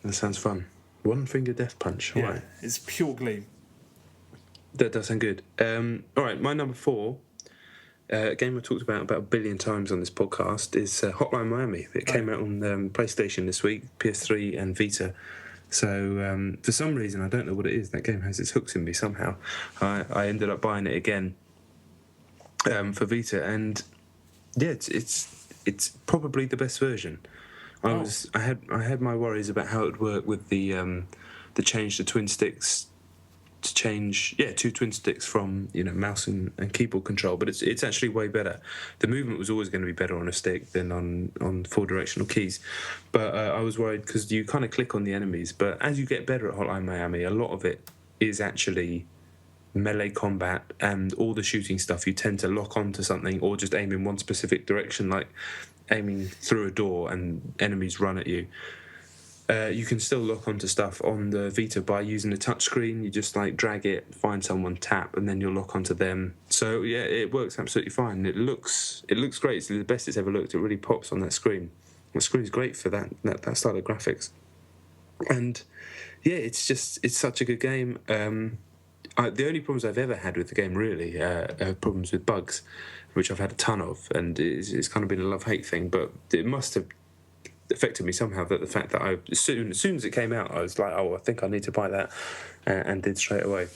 Speaker 3: That sounds fun. One Finger Death Punch. All right.
Speaker 2: It's pure glee.
Speaker 3: That does sound good. All right, my number 4. A game I've talked about a billion times on this podcast is Hotline Miami. It came out on PlayStation this week, PS3 and Vita. So for some reason, I don't know what it is, that game has its hooks in me somehow. I ended up buying it again for Vita, and yeah, it's probably the best version. I had my worries about how it would work with the change to twin sticks. To change, two twin sticks from mouse and keyboard control, but it's actually way better. The movement was always going to be better on a stick than on 4 directional keys, but I was worried because you kind of click on the enemies. But as you get better at Hotline Miami, a lot of it is actually melee combat, and all the shooting stuff you tend to lock onto something or just aim in one specific direction, like aiming through a door and enemies run at you. You can still lock onto stuff on the Vita by using a touchscreen. You just drag it, find someone, tap, and then you'll lock onto them. So yeah, it works absolutely fine. It looks great. It's the best it's ever looked. It really pops on that screen. The screen's great for that style of graphics. And yeah, it's such a good game. The only problems I've ever had with the game really are problems with bugs, which I've had a ton of, and it's kind of been a love-hate thing. But it must have affected me somehow, that the fact that as soon as it came out, I was like, I think I need to buy that, and did straight away.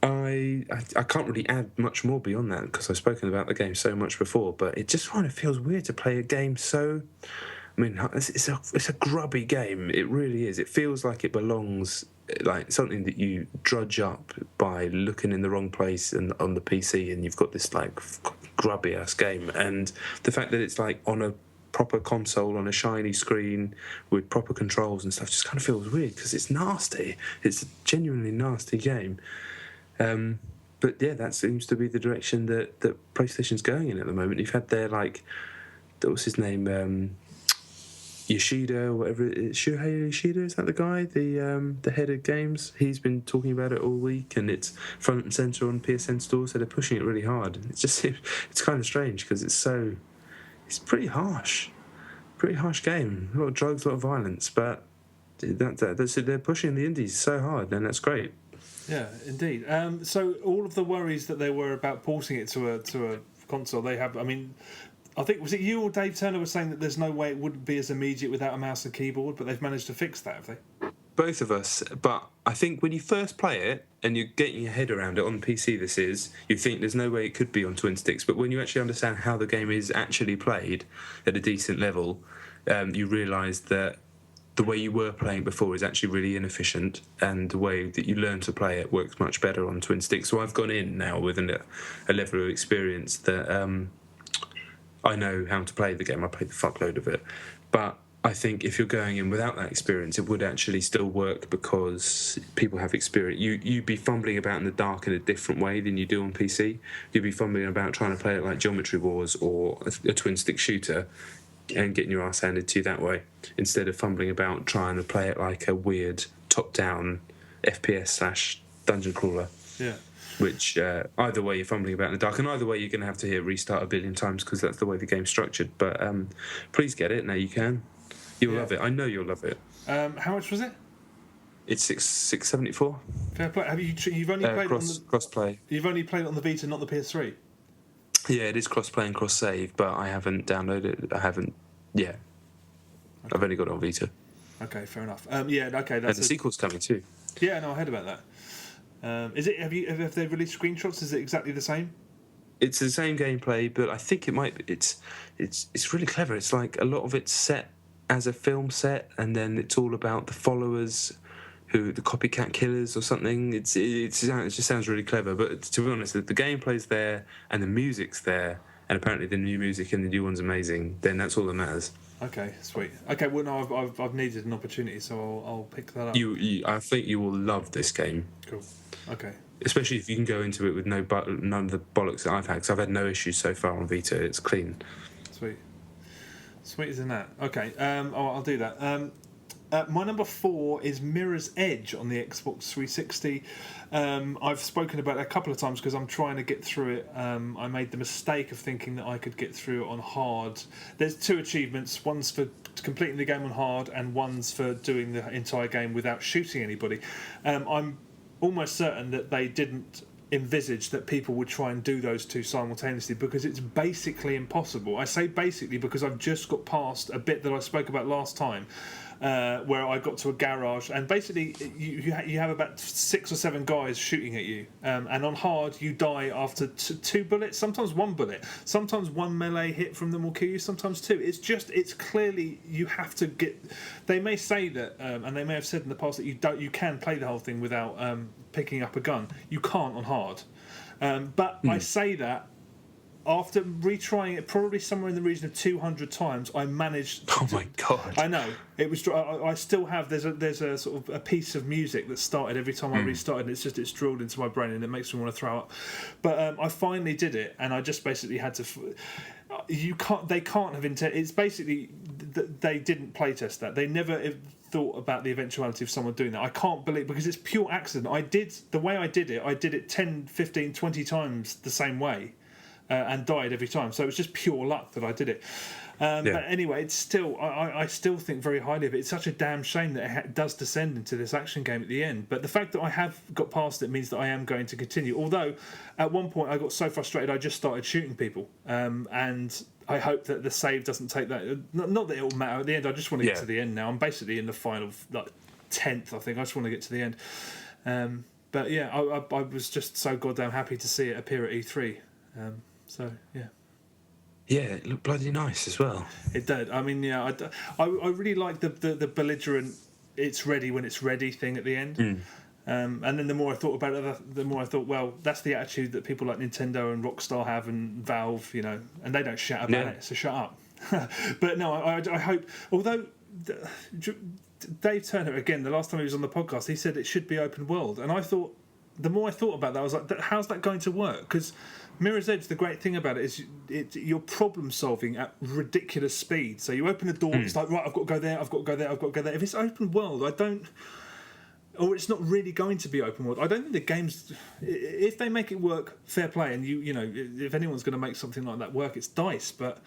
Speaker 3: I can't really add much more beyond that because I've spoken about the game so much before, but it just kind of feels weird to play a game so... I mean, it's a grubby game. It really is. It feels like it belongs, like something that you drudge up by looking in the wrong place and on the PC, and you've got this grubby ass game. And the fact that it's on a proper console on a shiny screen with proper controls and stuff just kind of feels weird because it's nasty. It's a genuinely nasty game. But yeah, that seems to be the direction that PlayStation's going in at the moment. You've had their what's his name? Yoshida, whatever it is. Shuhei Yoshida, is that the guy? The head of games? He's been talking about it all week, and it's front and centre on PSN stores, so they're pushing it really hard. It's kind of strange because it's pretty harsh game. A lot of drugs, a lot of violence, but that's it. They're pushing the indies so hard, and that's great.
Speaker 2: Yeah, indeed. So all of the worries that there were about porting it to a console, they have. I mean, I think, was it you or Dave Turner was saying that there's no way it wouldn't be as immediate without a mouse and keyboard, but they've managed to fix that, have they?
Speaker 3: Both of us, but I think when you first play it and you're getting your head around it on PC, you think there's no way it could be on twin sticks, but when you actually understand how the game is actually played at a decent level, you realise that the way you were playing before is actually really inefficient, and the way that you learn to play it works much better on twin sticks. So I've gone in now with a level of experience that I know how to play the game. I played the fuckload of it, but I think if you're going in without that experience, it would actually still work because people have experience. You'd be fumbling about in the dark in a different way than you do on PC. You'd be fumbling about trying to play it like Geometry Wars or a twin-stick shooter and getting your ass handed to you that way, instead of fumbling about trying to play it like a weird top-down FPS/dungeon crawler.
Speaker 2: Yeah.
Speaker 3: Which either way you're fumbling about in the dark, and either way you're going to have to hit restart a billion times because that's the way the game's structured. But please get it now. You can. You'll love it. I know you'll love it.
Speaker 2: How much was it?
Speaker 3: It's 674.
Speaker 2: Fair play. You've only played
Speaker 3: cross-play.
Speaker 2: You've only played it on the Vita, not the PS3.
Speaker 3: Yeah, it is cross-play and cross-save, but I haven't downloaded it. I haven't yet. Okay. I've only got it on Vita.
Speaker 2: Okay, fair enough. Okay, that's
Speaker 3: and the sequel's coming too.
Speaker 2: Yeah, no, I heard about that. Is it? Have they released screenshots? Is it exactly the same?
Speaker 3: It's the same gameplay, but I think it might. It's really clever. It's like a lot of it's set as a film set, and then it's all about the followers, the copycat killers or something. It just sounds really clever. But to be honest, if the gameplay's there and the music's there, and apparently the new music and the new one's amazing, then that's all that matters.
Speaker 2: Okay, sweet. Okay, well, no, I've needed an opportunity, so I'll pick that up.
Speaker 3: I think you will love this game.
Speaker 2: Cool. Okay.
Speaker 3: Especially if you can go into it with none of the bollocks that I've had, because I've had no issues so far on Vita. It's clean.
Speaker 2: Sweet. Sweet as in that. Okay, I'll do that. My number 4 is Mirror's Edge on the Xbox 360. I've spoken about it a couple of times because I'm trying to get through it. I made the mistake of thinking that I could get through it on hard. There's 2 achievements. One's for completing the game on hard and one's for doing the entire game without shooting anybody. I'm almost certain that they didn't envisage that people would try and do those 2 simultaneously, because it's basically impossible. I say basically because I've just got past a bit that I spoke about last time, where I got to a garage, and basically you have about 6 or 7 guys shooting at you, and on hard you die after 2 bullets, sometimes 1 bullet, sometimes 1 melee hit from them will kill you, sometimes 2. It's clearly you have to get. They may say that, and they may have said in the past that you can play the whole thing without picking up a gun. You can't on hard, but I say that. After retrying it, probably somewhere in the region of 200 times, I managed.
Speaker 3: Oh my god!
Speaker 2: I know it was. I still have. There's a sort of a piece of music that started every time I restarted. And it's drilled into my brain, and it makes me want to throw up. But I finally did it, and I just basically had to. You can't. They can't have intended. It's basically they didn't playtest that. They never thought about the eventuality of someone doing that. I can't believe, because it's pure accident. The way I did it 10, 15, 20 times the same way. And died every time, so it was just pure luck that I did it. But anyway, it's still I still think very highly of it. It's such a damn shame that it does descend into this action game at the end. But the fact that I have got past it means that I am going to continue. Although at one point I got so frustrated I just started shooting people, and I hope that the save doesn't take that. Not that it will matter at the end. I just want to get to the end now. I'm basically in the final 10th. I think I just want to get to the end. But yeah, I was just so goddamn happy to see it appear at E3. So yeah,
Speaker 3: it looked bloody nice as well.
Speaker 2: It did. I mean, I really like the belligerent "it's ready when it's ready" thing at the end. And then the more I thought about it, the more I thought, well, that's the attitude that people like Nintendo and Rockstar have, and Valve, and they don't shout about it. So shut up. But no, I hope. Although Dave Turner, again, the last time he was on the podcast, he said it should be open world, and I thought. The more I thought about that, I was like, how's that going to work? Because Mirror's Edge, the great thing about it is you're problem solving at ridiculous speed. So you open a door, it's like, right, I've got to go there, I've got to go there, I've got to go there. If it's open world, or it's not really going to be open world. I don't think the games, if they make it work, fair play, and if anyone's going to make something like that work, it's DICE. But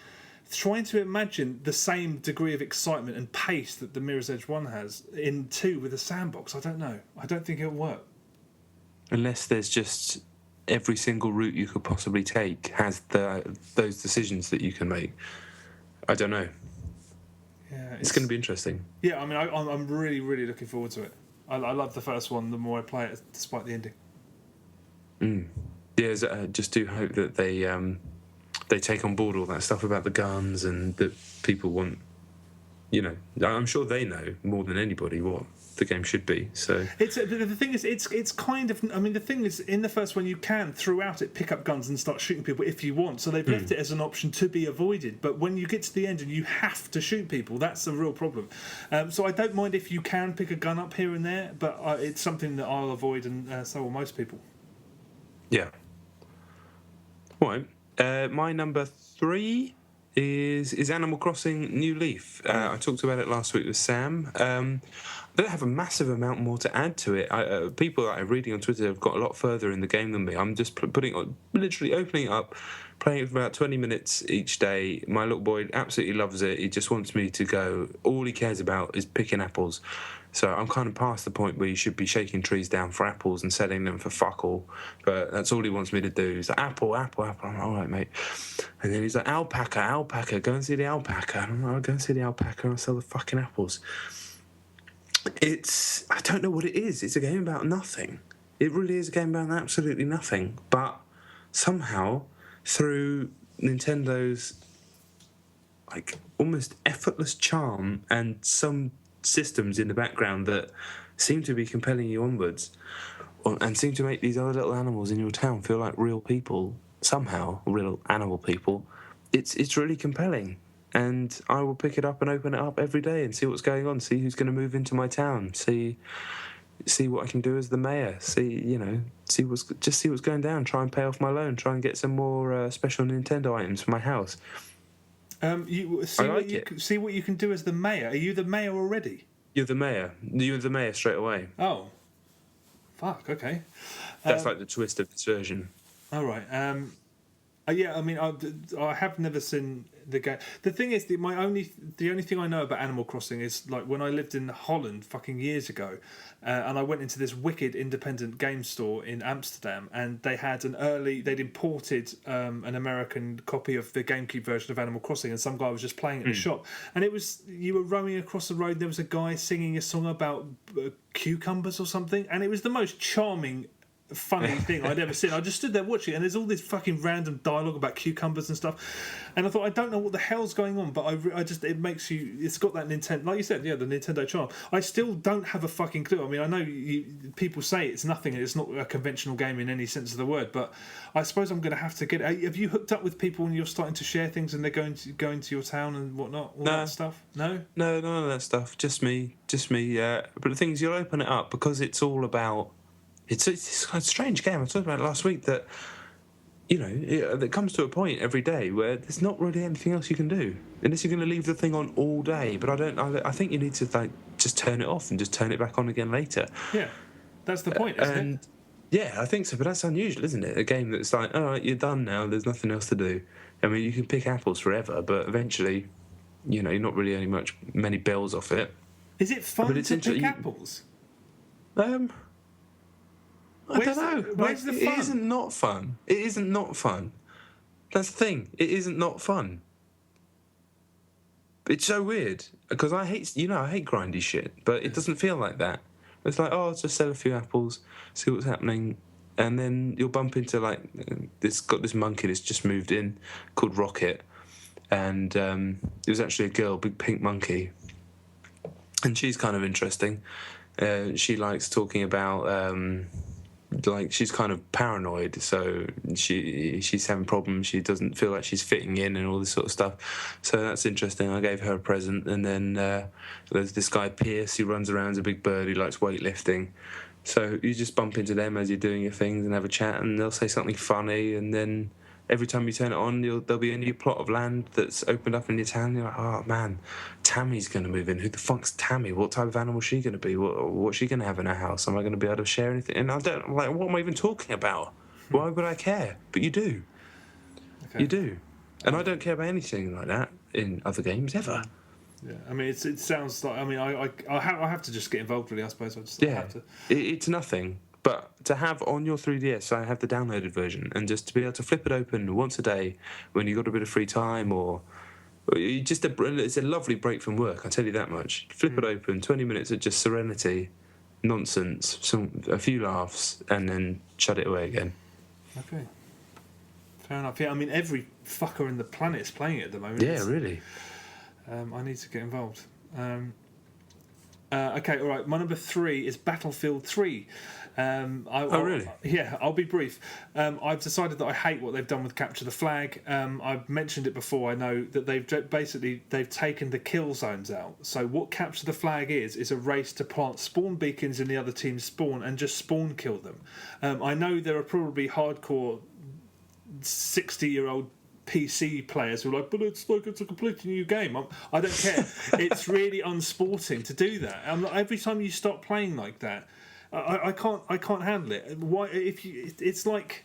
Speaker 2: trying to imagine the same degree of excitement and pace that the Mirror's Edge 1 has in 2 with a sandbox, I don't know. I don't think it'll work.
Speaker 3: Unless there's just every single route you could possibly take has those decisions that you can make. I don't know. Yeah, it's going to be interesting.
Speaker 2: Yeah, I mean, I'm really, really looking forward to it. I love the first one the more I play it, despite the ending.
Speaker 3: Yeah, I just do hope that they take on board all that stuff about the guns, and that people want. I'm sure they know more than anybody what the game should be. So
Speaker 2: the thing is, it's kind of. I mean, the thing is, in the first one, you can throughout it pick up guns and start shooting people if you want. So they've left it as an option to be avoided. But when you get to the end and you have to shoot people, that's a real problem. So I don't mind if you can pick a gun up here and there, but it's something that I'll avoid, and so will most people. Yeah.
Speaker 3: All right. My number 3 is Animal Crossing New Leaf. I talked about it last week with Sam. I don't have a massive amount more to add to it. People that I'm reading on Twitter have got a lot further in the game than me. I'm just literally opening it up, playing it for about 20 minutes each day. My little boy absolutely loves it. He just wants me to go. All he cares about is picking apples. So I'm kind of past the point where you should be shaking trees down for apples and selling them for fuck all. But that's all he wants me to do. He's like, apple. I'm like, all right, mate. And then he's like, alpaca. Go and see the alpaca. And I'm like, I'll go and see the alpaca and I'll sell the fucking apples. I don't know what it is. It's a game about nothing. It really is a game about absolutely nothing. But somehow, through Nintendo's like almost effortless charm and some systems in the background that seem to be compelling you onwards, and seem to make these other little animals in your town feel like real people somehow, real animal people, it's really compelling. And I will pick it up and open it up every day and see what's going on, see who's going to move into my town, see what I can do as the mayor, see what's going down, try and pay off my loan, try and get some more special Nintendo items for my house.
Speaker 2: See what you can do as the mayor. Are you the mayor already?
Speaker 3: You're the mayor. You're the mayor straight away.
Speaker 2: Oh, fuck. Okay.
Speaker 3: That's like the twist of this version.
Speaker 2: All right. Yeah. I mean, I have never seen the game. The thing is, the only thing I know about Animal Crossing is like when I lived in Holland fucking years ago, and I went into this wicked independent game store in Amsterdam, and they'd imported an American copy of the GameCube version of Animal Crossing, and some guy was just playing it in the shop, and you were roaming across the road. There was a guy singing a song about cucumbers or something, and it was the most charming, funny thing I'd ever seen. I just stood there watching it, and there's all this fucking random dialogue about cucumbers and stuff, and I thought, I don't know what the hell's going on, but it makes you, it's got that Nintendo, like you said, the Nintendo charm. I still don't have a fucking clue. I mean, I know people say it's nothing, it's not a conventional game in any sense of the word, but I suppose I'm going to have to get it. Have you hooked up with people and you're starting to share things and they're going to your town and whatnot, that stuff? No,
Speaker 3: none of that stuff, just me, but the thing is, you'll open it up because it's all about, it's kind of strange game. I talked about it last week that, it comes to a point every day where there's not really anything else you can do unless you're going to leave the thing on all day. But I think you need to just turn it off and just turn it back on again later.
Speaker 2: Yeah, that's the point, isn't it?
Speaker 3: Yeah, I think so. But that's unusual, isn't it? A game that's like, all right, you're done now. There's nothing else to do. I mean, you can pick apples forever, but eventually, you're not really earning many bells off it.
Speaker 2: Is it fun to pick apples?
Speaker 3: I don't know.
Speaker 2: Where's the fun?
Speaker 3: It isn't not fun. It isn't not fun. That's the thing. It isn't not fun. It's so weird because I hate grindy shit, but it doesn't feel like that. It's like, I'll just sell a few apples, see what's happening, and then you'll bump into this monkey that's just moved in called Rocket, and it was actually a girl, big pink monkey, and she's kind of interesting. She likes talking about. She's kind of paranoid, so she's having problems. She doesn't feel like she's fitting in and all this sort of stuff. So that's interesting. I gave her a present, and then there's this guy Pierce who runs around as a big bird who likes weightlifting. So you just bump into them as you're doing your things and have a chat, and they'll say something funny, and then every time you turn it on, there'll be a new plot of land that's opened up in your town. You're like, oh man, Tammy's going to move in. Who the fuck's Tammy? What type of animal is she going to be? What's she going to have in her house? Am I going to be able to share anything? And what am I even talking about? Why would I care? But you do. Okay. You do. And I don't care about anything like that in other games ever.
Speaker 2: Yeah, I mean, it sounds like, I mean, I have to just get involved, really, I suppose. I have to.
Speaker 3: It's nothing. But to have on your 3DS, I have the downloaded version, and just to be able to flip it open once a day when you've got a bit of free time, or it's a lovely break from work, I'll tell you that much. Flip it open, 20 minutes of just serenity, nonsense, a few laughs, and then shut it away again.
Speaker 2: Okay. Fair enough. Yeah, I mean, every fucker in the planet is playing it at the moment.
Speaker 3: Yeah, really.
Speaker 2: I need to get involved. Okay, all right. My number 3 is Battlefield 3.
Speaker 3: Really?
Speaker 2: Yeah, I'll be brief. I've decided that I hate what they've done with Capture the Flag. I've mentioned it before. I know that they've taken the kill zones out. So what Capture the Flag is a race to plant spawn beacons in the other team's spawn and just spawn kill them. I know there are probably hardcore 60-year-old PC players who are like, but it's a completely new game. I don't care. It's really unsporting to do that. Every time you stop playing like that, I can't handle it. Why? It's like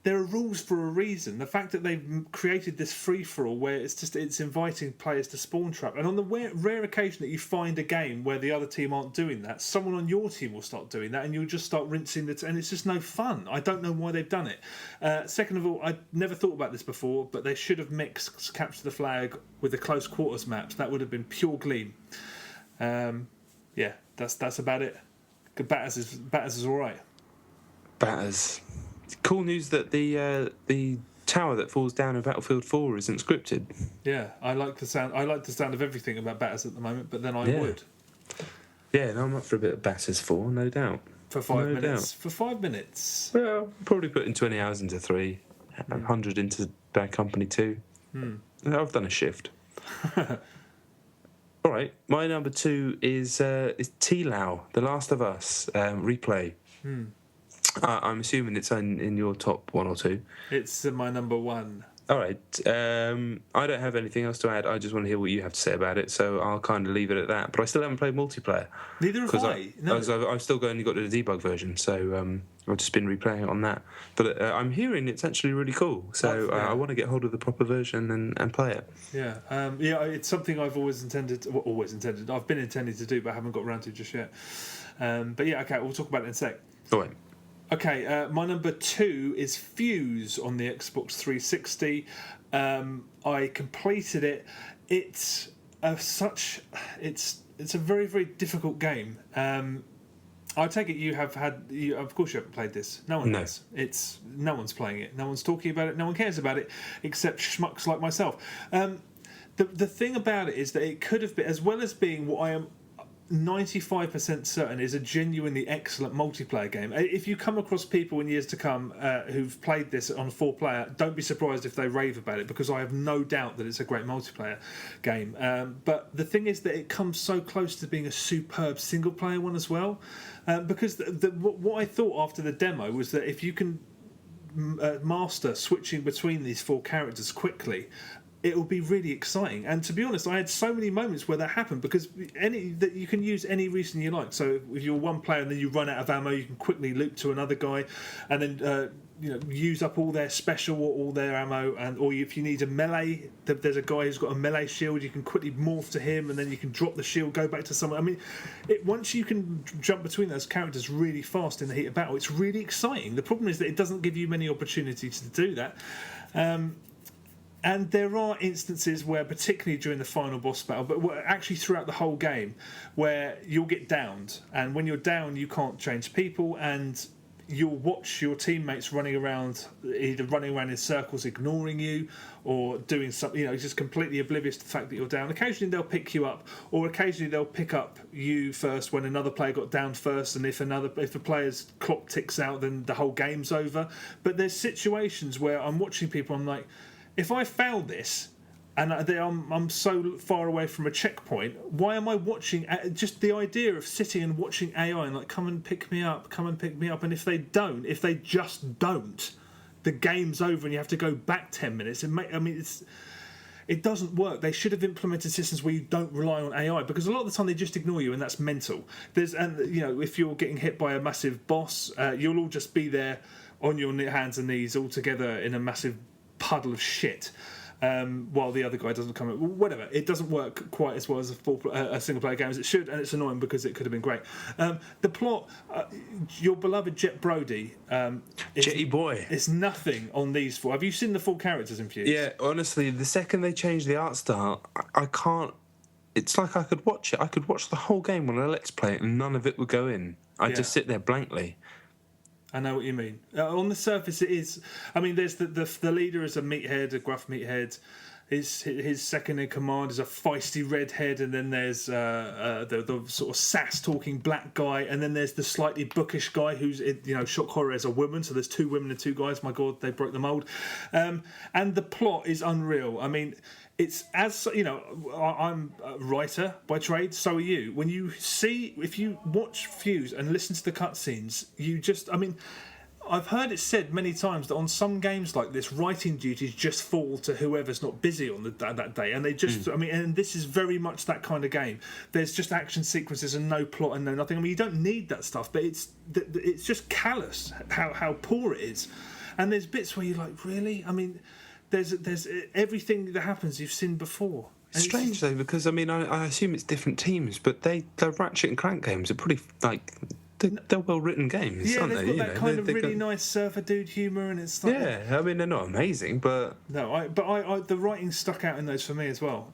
Speaker 2: there are rules for a reason. The fact that they've created this free-for-all where it's inviting players to spawn trap, and on the rare occasion that you find a game where the other team aren't doing that, someone on your team will start doing that, and you'll just start rinsing and it's just no fun. I don't know why they've done it. Second of all, I never thought about this before, but they should have mixed Capture the Flag with the close quarters maps. That would have been pure gleam. Yeah, that's about it. Batters is all right.
Speaker 3: Batters. Cool news that the tower that falls down in Battlefield 4 isn't scripted.
Speaker 2: Yeah, I like the sound. I like the sound of everything about Batters at the moment, but then I would.
Speaker 3: Yeah, no, I'm up for a bit of Batters 4, no doubt.
Speaker 2: For 5 minutes. For 5 minutes.
Speaker 3: Well, probably putting 20 hours into 3, 100 into Bad Company 2. I've done a shift. All right, my number 2 is T-Lao, The Last of Us replay. I'm assuming it's in your top 1 or 2.
Speaker 2: It's my number 1.
Speaker 3: All right. I don't have anything else to add. I just want to hear what you have to say about it, so I'll kind of leave it at that. But I still haven't played multiplayer.
Speaker 2: Neither have I. No.
Speaker 3: I've still only got the debug version, so I've just been replaying it on that. But I'm hearing it's actually really cool, so I want to get hold of the proper version and play it.
Speaker 2: Yeah, it's something I've always intended. I've been intending to do, but I haven't got around to just yet. But yeah, okay, we'll talk about it in a sec.
Speaker 3: All right.
Speaker 2: Okay, my number 2 is Fuse on the Xbox 360. I completed it. It's a very, very difficult game. I take it you have had. Of course, you haven't played this. No one has. No one's playing it. No one's talking about it. No one cares about it, except schmucks like myself. The thing about it is that it could have been, as well as being what I am 95% certain is a genuinely excellent multiplayer game. If you come across people in years to come who've played this on 4-player, don't be surprised if they rave about it, because I have no doubt that it's a great multiplayer game. But the thing is that it comes so close to being a superb single-player one as well, because what I thought after the demo was that if you can master switching between these 4 characters quickly, it will be really exciting. And to be honest, I had so many moments where that happened, because that you can use any reason you like. So if you're one player and then you run out of ammo, you can quickly loop to another guy and then use up all their special or all their ammo. Or if you need a melee, there's a guy who's got a melee shield, you can quickly morph to him and then you can drop the shield, go back to someone. I mean, once you can jump between those characters really fast in the heat of battle, it's really exciting. The problem is that it doesn't give you many opportunities to do that. And there are instances where, particularly during the final boss battle, but actually throughout the whole game, where you'll get downed. And when you're down, you can't change people, and you'll watch your teammates running around in circles, ignoring you, or doing something, just completely oblivious to the fact that you're down. Occasionally they'll pick you up, or occasionally they'll pick up you first when another player got downed first, and if the player's clock ticks out, then the whole game's over. But there's situations where I'm watching people, I'm like, if I failed this and I'm so far away from a checkpoint, why am I watching? Just the idea of sitting and watching AI and like, come and pick me up, and if they just don't, the game's over and you have to go back 10 minutes. It doesn't work. They should have implemented systems where you don't rely on AI, because a lot of the time they just ignore you, and that's mental. If you're getting hit by a massive boss, you'll all just be there on your hands and knees all together in a massive puddle of shit, while the other guy doesn't come up. Whatever, it doesn't work quite as well as a single player game as it should, and it's annoying because it could have been great. The plot, your beloved Jet Brody,
Speaker 3: Jetty boy,
Speaker 2: is nothing on these 4. Have you seen the 4 characters in Fuse?
Speaker 3: Yeah, honestly, the second they changed the art style, I can't. It's like I could watch it. I could watch the whole game on a Let's Play it, and none of it would go in. I'd just sit there blankly.
Speaker 2: I know what you mean. On the surface, it is. I mean, there's the leader is a meathead, a gruff meathead. His second in command is a feisty redhead, and then there's the sort of sass-talking black guy, and then there's the slightly bookish guy who's shock horror as a woman. So there's 2 women and 2 guys. My God, they broke the mold. And the plot is unreal. I mean, it's I'm a writer by trade, so are you. If you watch Fuse and listen to the cutscenes, I've heard it said many times that on some games like this, writing duties just fall to whoever's not busy on that day, and they just. And this is very much that kind of game. There's just action sequences and no plot and no nothing. I mean, you don't need that stuff, but it's just callous how poor it is. And there's bits where you're like, really? I mean, there's everything that happens you've seen before.
Speaker 3: It's strange though, because I mean, I assume it's different teams, but the Ratchet and Clank games are pretty like they're well written games, aren't they?
Speaker 2: They've got that kind of really nice surfer dude humour, and it's like
Speaker 3: I mean, they're not amazing, but
Speaker 2: no, the writing stuck out in those for me as well.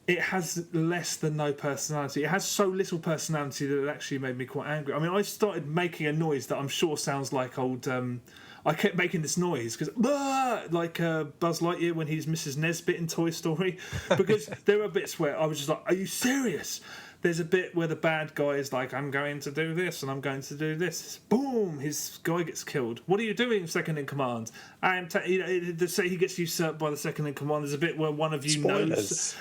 Speaker 2: It has less than no personality. It has so little personality that it actually made me quite angry. I mean, I started making a noise that I'm sure sounds like old. I kept making this noise because, like Buzz Lightyear when he's Mrs. Nesbit in Toy Story, because there are bits where I was just like, "Are you serious?" There's a bit where the bad guy is like, "I'm going to do this and I'm going to do this." Boom! His guy gets killed. What are you doing, second in command? They say he gets usurped by the second in command. There's a bit where one of you knows.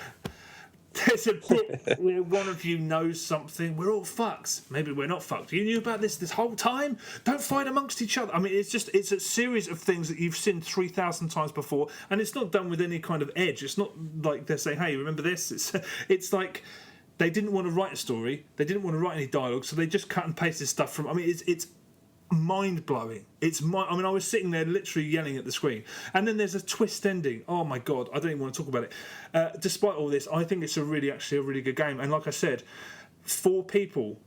Speaker 2: There's a bit where one of you knows something. We're all fucked. Maybe we're not fucked. You knew about this whole time? Don't fight amongst each other. I mean, it's a series of things that you've seen 3,000 times before, and it's not done with any kind of edge. It's not like they're saying, "Hey, remember this?" It's like they didn't want to write a story. They didn't want to write any dialogue, so they just cut and pasted stuff from. I mean, it's mind blowing. I mean, I was sitting there literally yelling at the screen, and then there's a twist ending. Oh my god, I don't even want to talk about it. Despite all this, I think it's actually a really good game. And like I said, for people,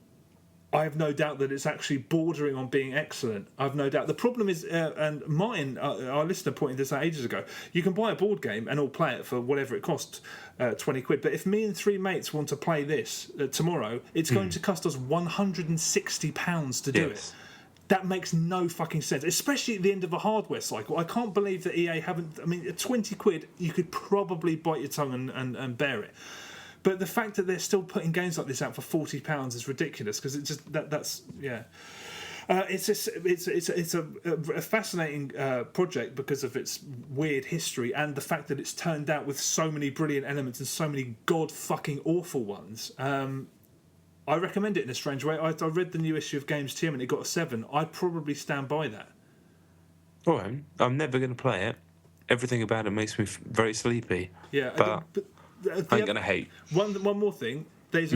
Speaker 2: I have no doubt that it's actually bordering on being excellent. I've no doubt. The problem is, and mine, our listener pointed this out ages ago. You can buy a board game and all play it for whatever it costs, £20. But if me and three mates want to play this tomorrow, it's going to cost us £160 to do it. That makes no fucking sense, especially at the end of a hardware cycle. I can't believe that EA haven't. I mean, £20, you could probably bite your tongue and bear it. But the fact that they're still putting games like this out for £40 is ridiculous, because it's just that's yeah. It's a fascinating project because of its weird history and the fact that it's turned out with so many brilliant elements and so many god fucking awful ones. I recommend it in a strange way. I read the new issue of Games TM and it got a 7. I'd probably stand by that.
Speaker 3: All right. I'm never going to play it. Everything about it makes me very sleepy.
Speaker 2: Yeah,
Speaker 3: but I ain't going to hate.
Speaker 2: One more thing. There's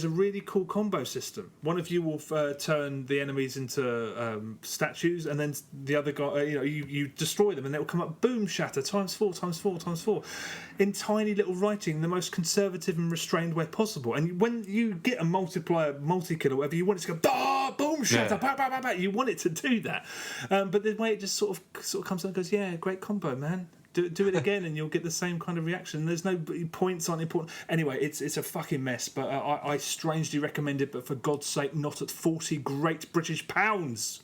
Speaker 2: a really cool combo system. One of you will turn the enemies into statues, and then the other guy, you destroy them, and it will come up, boom, shatter, times 4, times 4, times 4, in tiny little writing, the most conservative and restrained way possible. And when you get a multiplier, multi-kill, or whatever, you want it to go, boom, shatter, bah, bah, bah, bah. You want it to do that. But the way it just sort of comes out and goes, yeah, great combo, man. Do it again and you'll get the same kind of reaction. There's no points aren't important. Anyway, it's a fucking mess, but I strangely recommend it, but for God's sake, not at 40 great British pounds.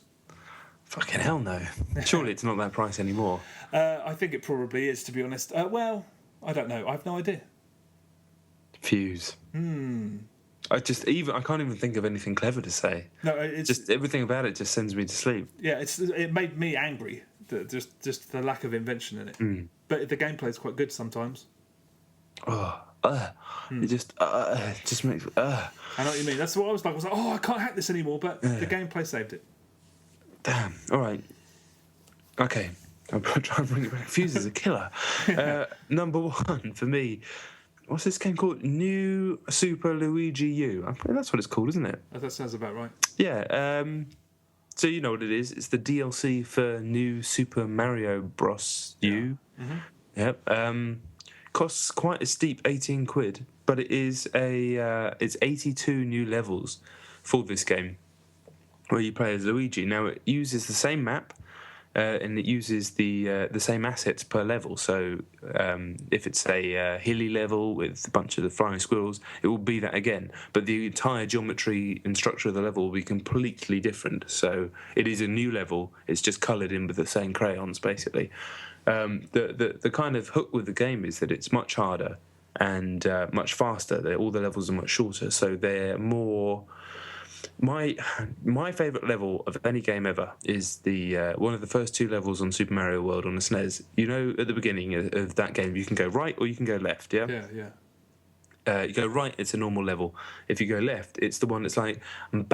Speaker 3: Fucking hell no. Surely it's not that price anymore.
Speaker 2: I think it probably is, to be honest. Well, I don't know. I have no idea.
Speaker 3: Fuse. I can't even think of anything clever to say. No, it's just everything about it just sends me to sleep.
Speaker 2: Yeah, it made me angry. Just the lack of invention in it. But the gameplay is quite good sometimes.
Speaker 3: It just makes.
Speaker 2: I know what you mean. That's what I was like. I was like, I can't hack this anymore. But the gameplay saved it.
Speaker 3: Damn. All right. Okay. I'll try and bring it back. Fuse is a killer. Number 1 for me. What's this game called? New Super Luigi U. I think that's what it's called, isn't it?
Speaker 2: That sounds about right.
Speaker 3: Yeah. So you know what it is. It's the DLC for New Super Mario Bros. U. Mm-hmm. Yep. Costs quite a steep £18, but it is it's 82 new levels for this game, where you play as Luigi. Now it uses the same map. And it uses the same assets per level. So if it's a hilly level with a bunch of the flying squirrels, it will be that again. But the entire geometry and structure of the level will be completely different. So it is a new level. It's just coloured in with the same crayons, basically. The kind of hook with the game is that it's much harder and much faster. All the levels are much shorter, so they're more. My favourite level of any game ever is the one of the first 2 levels on Super Mario World on the SNES. You know, at the beginning of that game, you can go right or you can go left, yeah?
Speaker 2: Yeah.
Speaker 3: You go right, it's a normal level. If you go left, it's the one that's like and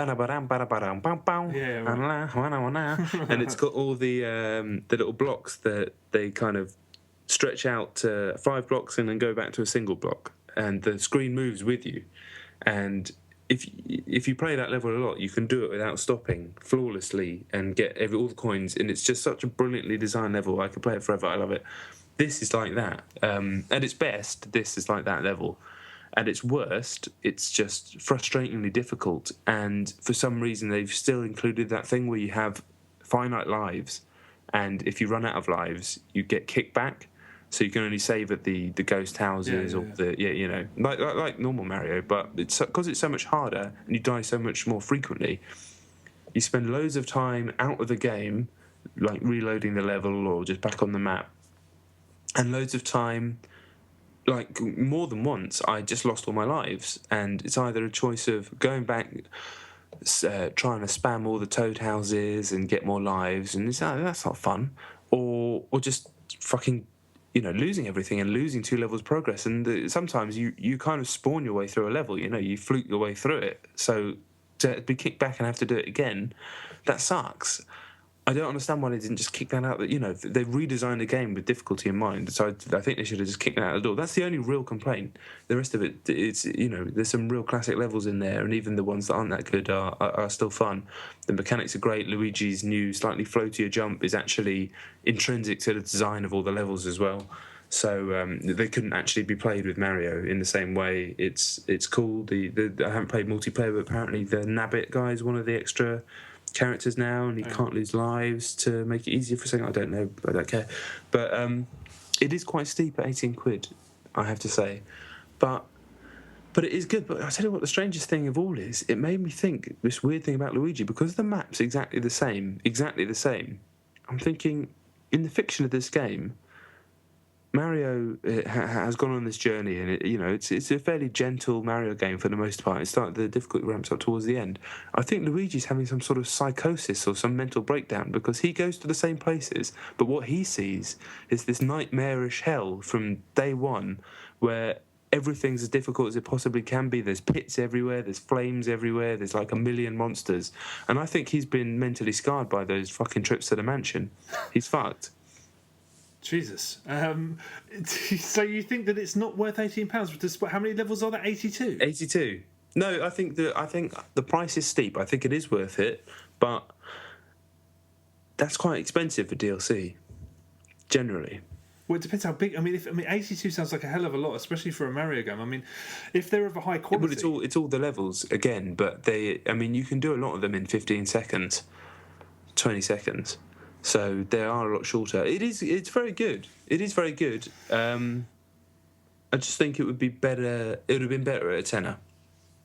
Speaker 3: it's got all the little blocks that they kind of stretch out to 5 blocks and then go back to a single block, and the screen moves with you. And if you play that level a lot, you can do it without stopping flawlessly and get all the coins. And it's just such a brilliantly designed level. I could play it forever. I love it. This is like that. At its best, this is like that level. At its worst, it's just frustratingly difficult. And for some reason, they've still included that thing where you have finite lives, and if you run out of lives, you get kicked back. So you can only save at the ghost houses like normal Mario. But it's because it's so much harder and you die so much more frequently. You spend loads of time out of the game, like reloading the level or just back on the map, and loads of time. Like more than once, I just lost all my lives, and it's either a choice of going back, trying to spam all the toad houses and get more lives, and that's not fun, or just fucking, losing everything and losing 2 levels progress. And sometimes you kind of spawn your way through a level, you fluke your way through it. So to be kicked back and have to do it again, that sucks. I don't understand why they didn't just kick that out. They've redesigned the game with difficulty in mind. So I think they should have just kicked that out the door. That's the only real complaint. The rest of it, it's there's some real classic levels in there, and even the ones that aren't that good are still fun. The mechanics are great. Luigi's new slightly floatier jump is actually intrinsic to the design of all the levels as well. So they couldn't actually be played with Mario in the same way. It's cool. I haven't played multiplayer, but apparently the Nabbit guy is one of the extra characters now, and he can't lose lives to make it easier for a second. I don't know, I don't care. But it is quite steep at 18 quid, I have to say. But it is good. But I tell you what, the strangest thing of all is, it made me think this weird thing about Luigi, because the map's exactly the same. I'm thinking, in the fiction of this game, Mario has gone on this journey, and it's a fairly gentle Mario game for the most part. The difficulty ramps up towards the end. I think Luigi's having some sort of psychosis or some mental breakdown, because he goes to the same places, but what he sees is this nightmarish hell from day one, where everything's as difficult as it possibly can be. There's pits everywhere, there's flames everywhere, there's like a million monsters, and I think he's been mentally scarred by those fucking trips to the mansion. He's fucked.
Speaker 2: Jesus. So you think that it's not worth £18? How many levels are there? 82?
Speaker 3: 82. No, I think the price is steep. I think it is worth it, but that's quite expensive for DLC, generally.
Speaker 2: Well, it depends how big. 82 sounds like a hell of a lot, especially for a Mario game. If they're of a high quality.
Speaker 3: But it's all the levels again. But you can do a lot of them in 15 seconds, 20 seconds. So they are a lot shorter. It's very good. It is very good. I just think it would be better. It would have been better at a tenner.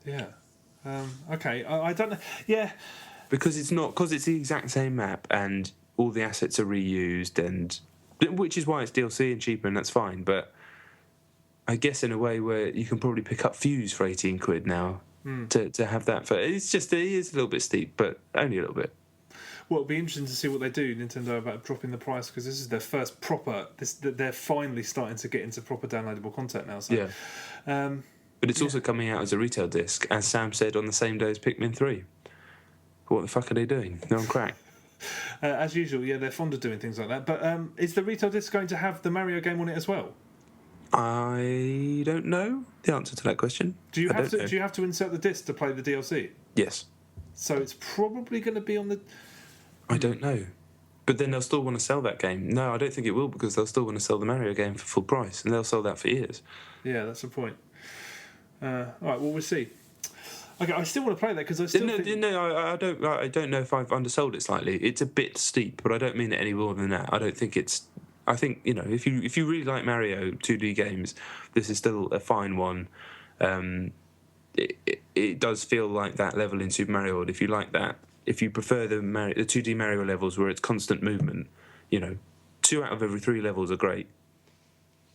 Speaker 2: Yeah. Okay. I don't know. Yeah.
Speaker 3: Because it's the exact same map and all the assets are reused, and which is why it's DLC and cheaper, and that's fine. But I guess in a way where you can probably pick up Fuse for 18 quid now to have that. It is a little bit steep, but only a little bit.
Speaker 2: Well, it'll be interesting to see what they do, Nintendo, about dropping the price, because this is their first proper. They're finally starting to get into proper downloadable content now. So.
Speaker 3: Yeah. But it's also coming out as a retail disc, as Sam said, on the same day as Pikmin 3. What the fuck are they doing? They're on crack.
Speaker 2: As usual, yeah, they're fond of doing things like that. But is the retail disc going to have the Mario game on it as well?
Speaker 3: I don't know the answer to that question.
Speaker 2: Do you have to insert the disc to play the DLC?
Speaker 3: Yes.
Speaker 2: So it's probably going to be on the.
Speaker 3: I don't know. But then they'll still want to sell that game. No, I don't think it will, because they'll still want to sell the Mario game for full price, and they'll sell that for years.
Speaker 2: Yeah, that's the point. All right, well, we'll see. Okay, I still want to play that, because I still think...
Speaker 3: No, I don't know if I've undersold it slightly. It's a bit steep, but I don't mean it any more than that. I don't think it's... I think, if you really like Mario 2D games, this is still a fine one. It does feel like that level in Super Mario World. If you like that, if you prefer the 2D Mario levels where it's constant movement, 2 out of every 3 levels are great.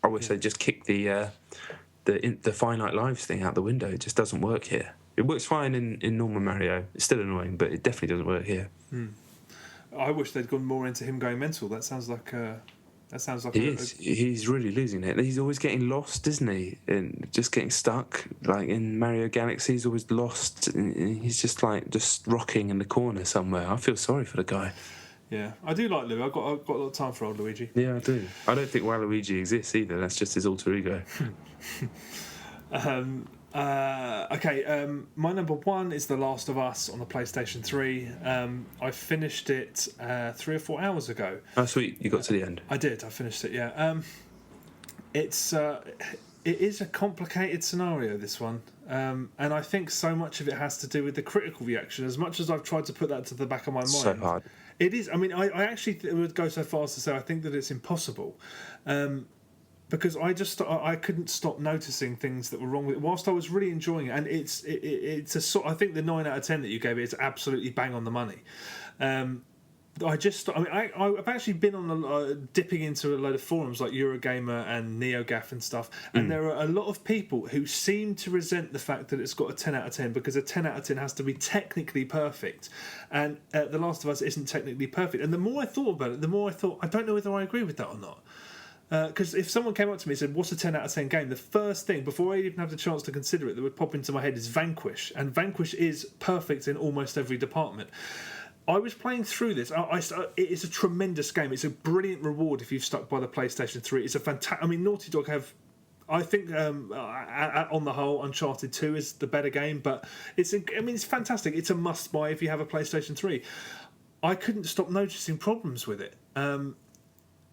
Speaker 3: I wish they'd just kick the finite lives thing out the window. It just doesn't work here. It works fine in normal Mario. It's still annoying, but it definitely doesn't work here.
Speaker 2: I wish they'd gone more into him going mental. That sounds like
Speaker 3: He's really losing it. He's always getting lost, isn't he? And just getting stuck. Like in Mario Galaxy, he's always lost. He's just rocking in the corner somewhere. I feel sorry for the guy.
Speaker 2: Yeah, I do like Lou. I've got a lot of time for old Luigi.
Speaker 3: Yeah, I do. I don't think Waluigi exists either. That's just his alter ego.
Speaker 2: My number one is The Last of Us on the PlayStation 3. I finished it 3 or 4 hours ago.
Speaker 3: Oh, sweet. You got to the end.
Speaker 2: I did. I finished it, yeah. It is a complicated scenario, this one. And I think so much of it has to do with the critical reaction. As much as I've tried to put that to the back of my mind.
Speaker 3: So hard.
Speaker 2: It is. I mean, I actually would go so far as to say I think that it's impossible. Because I couldn't stop noticing things that were wrong with it whilst I was really enjoying it, and it's a sort. I think the 9 out of 10 that you gave it is absolutely bang on the money. I've actually been on dipping into a load of forums like Eurogamer and NeoGAF and stuff, and there are a lot of people who seem to resent the fact that it's got a 10 out of 10 because a 10 out of 10 has to be technically perfect, and The Last of Us isn't technically perfect. And the more I thought about it, the more I thought I don't know whether I agree with that or not. Because if someone came up to me and said, what's a 10 out of 10 game? The first thing, before I even have the chance to consider it, that would pop into my head is Vanquish. And Vanquish is perfect in almost every department. I was playing through this. It is a tremendous game. It's a brilliant reward if you've stuck by the PlayStation 3. It's a fantastic... I mean, Naughty Dog have... I think, on the whole, Uncharted 2 is the better game, but it's fantastic. It's a must-buy if you have a PlayStation 3. I couldn't stop noticing problems with it.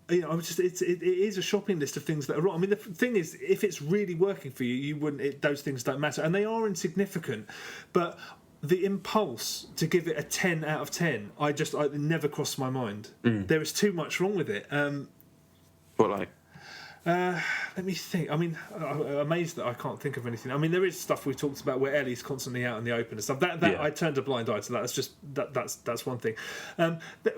Speaker 2: It is a shopping list of things that are wrong. I mean, the thing is, if it's really working for you, you wouldn't. Those things don't matter, and they are insignificant. But the impulse to give it a 10 out of 10, I never crossed my mind. There is too much wrong with it.
Speaker 3: What like?
Speaker 2: Let me think. I mean, I'm amazed that I can't think of anything. I mean, there is stuff we've talked about where Ellie's constantly out in the open and stuff. That I turned a blind eye to that. That's just that's one thing.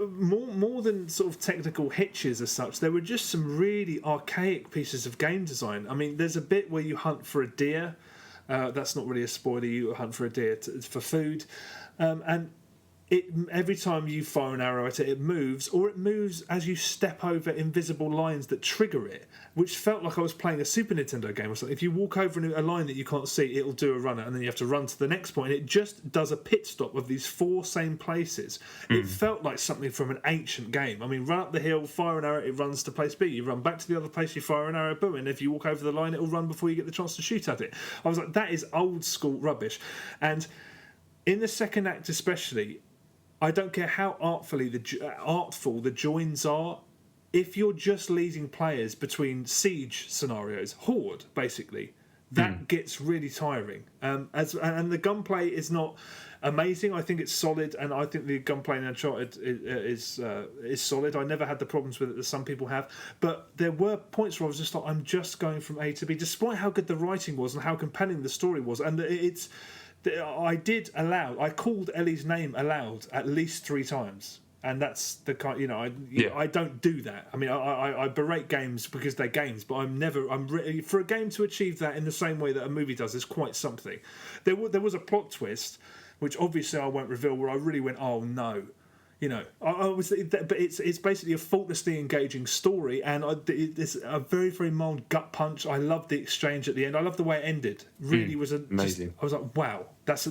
Speaker 2: More than sort of technical hitches as such, there were just some really archaic pieces of game design. I mean, there's a bit where you hunt for a deer. That's not really a spoiler. You hunt for a deer for food, and every time you fire an arrow at it, it moves, or it moves as you step over invisible lines that trigger it, which felt like I was playing a Super Nintendo game or something. If you walk over a line that you can't see, it'll do a runner, and then you have to run to the next point, and it just does a pit stop of these 4 same places. It felt like something from an ancient game. I mean, run up the hill, fire an arrow, it runs to place B. You run back to the other place, you fire an arrow, boom, and if you walk over the line, it'll run before you get the chance to shoot at it. I was like, that is old school rubbish. And in the second act especially, I don't care how artful the joins are. If you're just leading players between siege scenarios, horde basically, that gets really tiring. And the gunplay is not amazing. I think it's solid, and I think the gunplay in Uncharted is solid. I never had the problems with it that some people have, but there were points where I was just like, I'm just going from A to B, despite how good the writing was and how compelling the story was, and I called Ellie's name aloud at least 3 times, and that's the kind. I don't do that. I mean, I berate games because they're games, but for a game to achieve that in the same way that a movie does is quite something. There was a plot twist, which obviously I won't reveal, where I really went, oh no. But it's basically a faultlessly engaging story, and it's a very, very mild gut punch. I love the exchange at the end. I love the way it ended. Really was amazing. I was like, wow, it's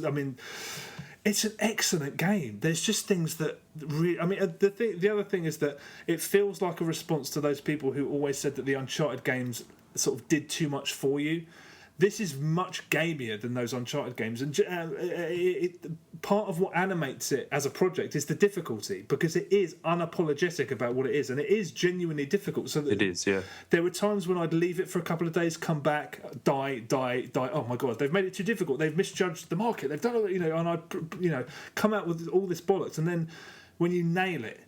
Speaker 2: an excellent game. There's just things that really. I mean, the other thing is that it feels like a response to those people who always said that the Uncharted games sort of did too much for you. This is much gamier than those Uncharted games, and part of what animates it as a project is the difficulty, because it is unapologetic about what it is, and it is genuinely difficult. So
Speaker 3: it is, yeah.
Speaker 2: There were times when I'd leave it for a couple of days, come back, die. Oh my god, they've made it too difficult. They've misjudged the market. They've done all that, and I'd come out with all this bollocks, and then when you nail it,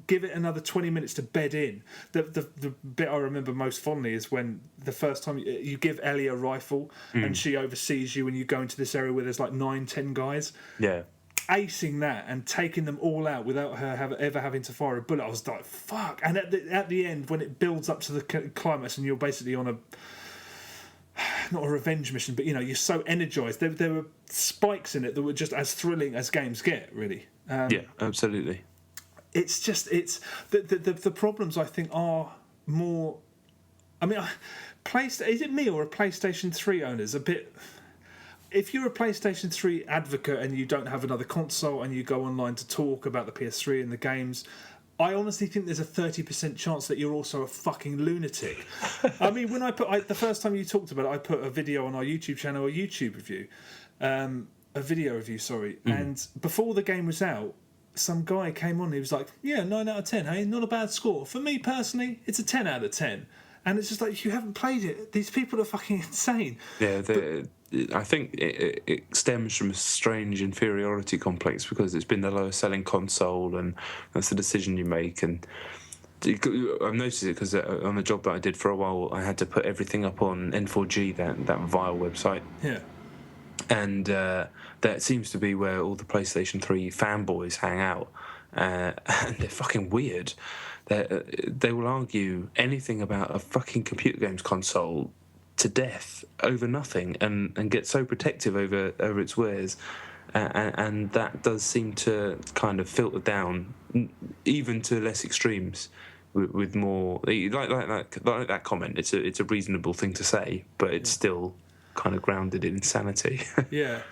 Speaker 2: give it another 20 minutes to bed in. The bit I remember most fondly is when the first time you give Ellie a rifle and she oversees you, and you go into this area where there's like 9-10 guys. Yeah. Acing that and taking them all out without her ever having to fire a bullet. I was like, fuck. And at the end, when it builds up to the climax and you're basically on not a revenge mission, but you're so energized. There were spikes in it that were just as thrilling as games get, really.
Speaker 3: Yeah, absolutely.
Speaker 2: It's the problems I think are more. I mean, is it me or a PlayStation 3 owners a bit? If you're a PlayStation 3 advocate and you don't have another console and you go online to talk about the PS3 and the games, I honestly think there's a 30% chance that you're also a fucking lunatic. I mean, when the first time you talked about it, I put a video on our YouTube channel, a YouTube review, a video review, sorry. And before the game was out, some guy came on. He was like, "Yeah, 9 out of 10. Hey, not a bad score for me personally. It's a 10 out of 10." And it's just like, you haven't played it. These people are fucking insane.
Speaker 3: Yeah, I think it stems from a strange inferiority complex because it's been the lowest selling console, and that's the decision you make. And I've noticed it because on the job that I did for a while, I had to put everything up on N4G, that vile website.
Speaker 2: Yeah.
Speaker 3: And that seems to be where all the PlayStation 3 fanboys hang out. And they're fucking weird. They will argue anything about a fucking computer games console to death over nothing, and get so protective over its wares, and that does seem to kind of filter down even to less extremes with more like that comment. It's a reasonable thing to say, but it's still kind of grounded in insanity.
Speaker 2: Yeah.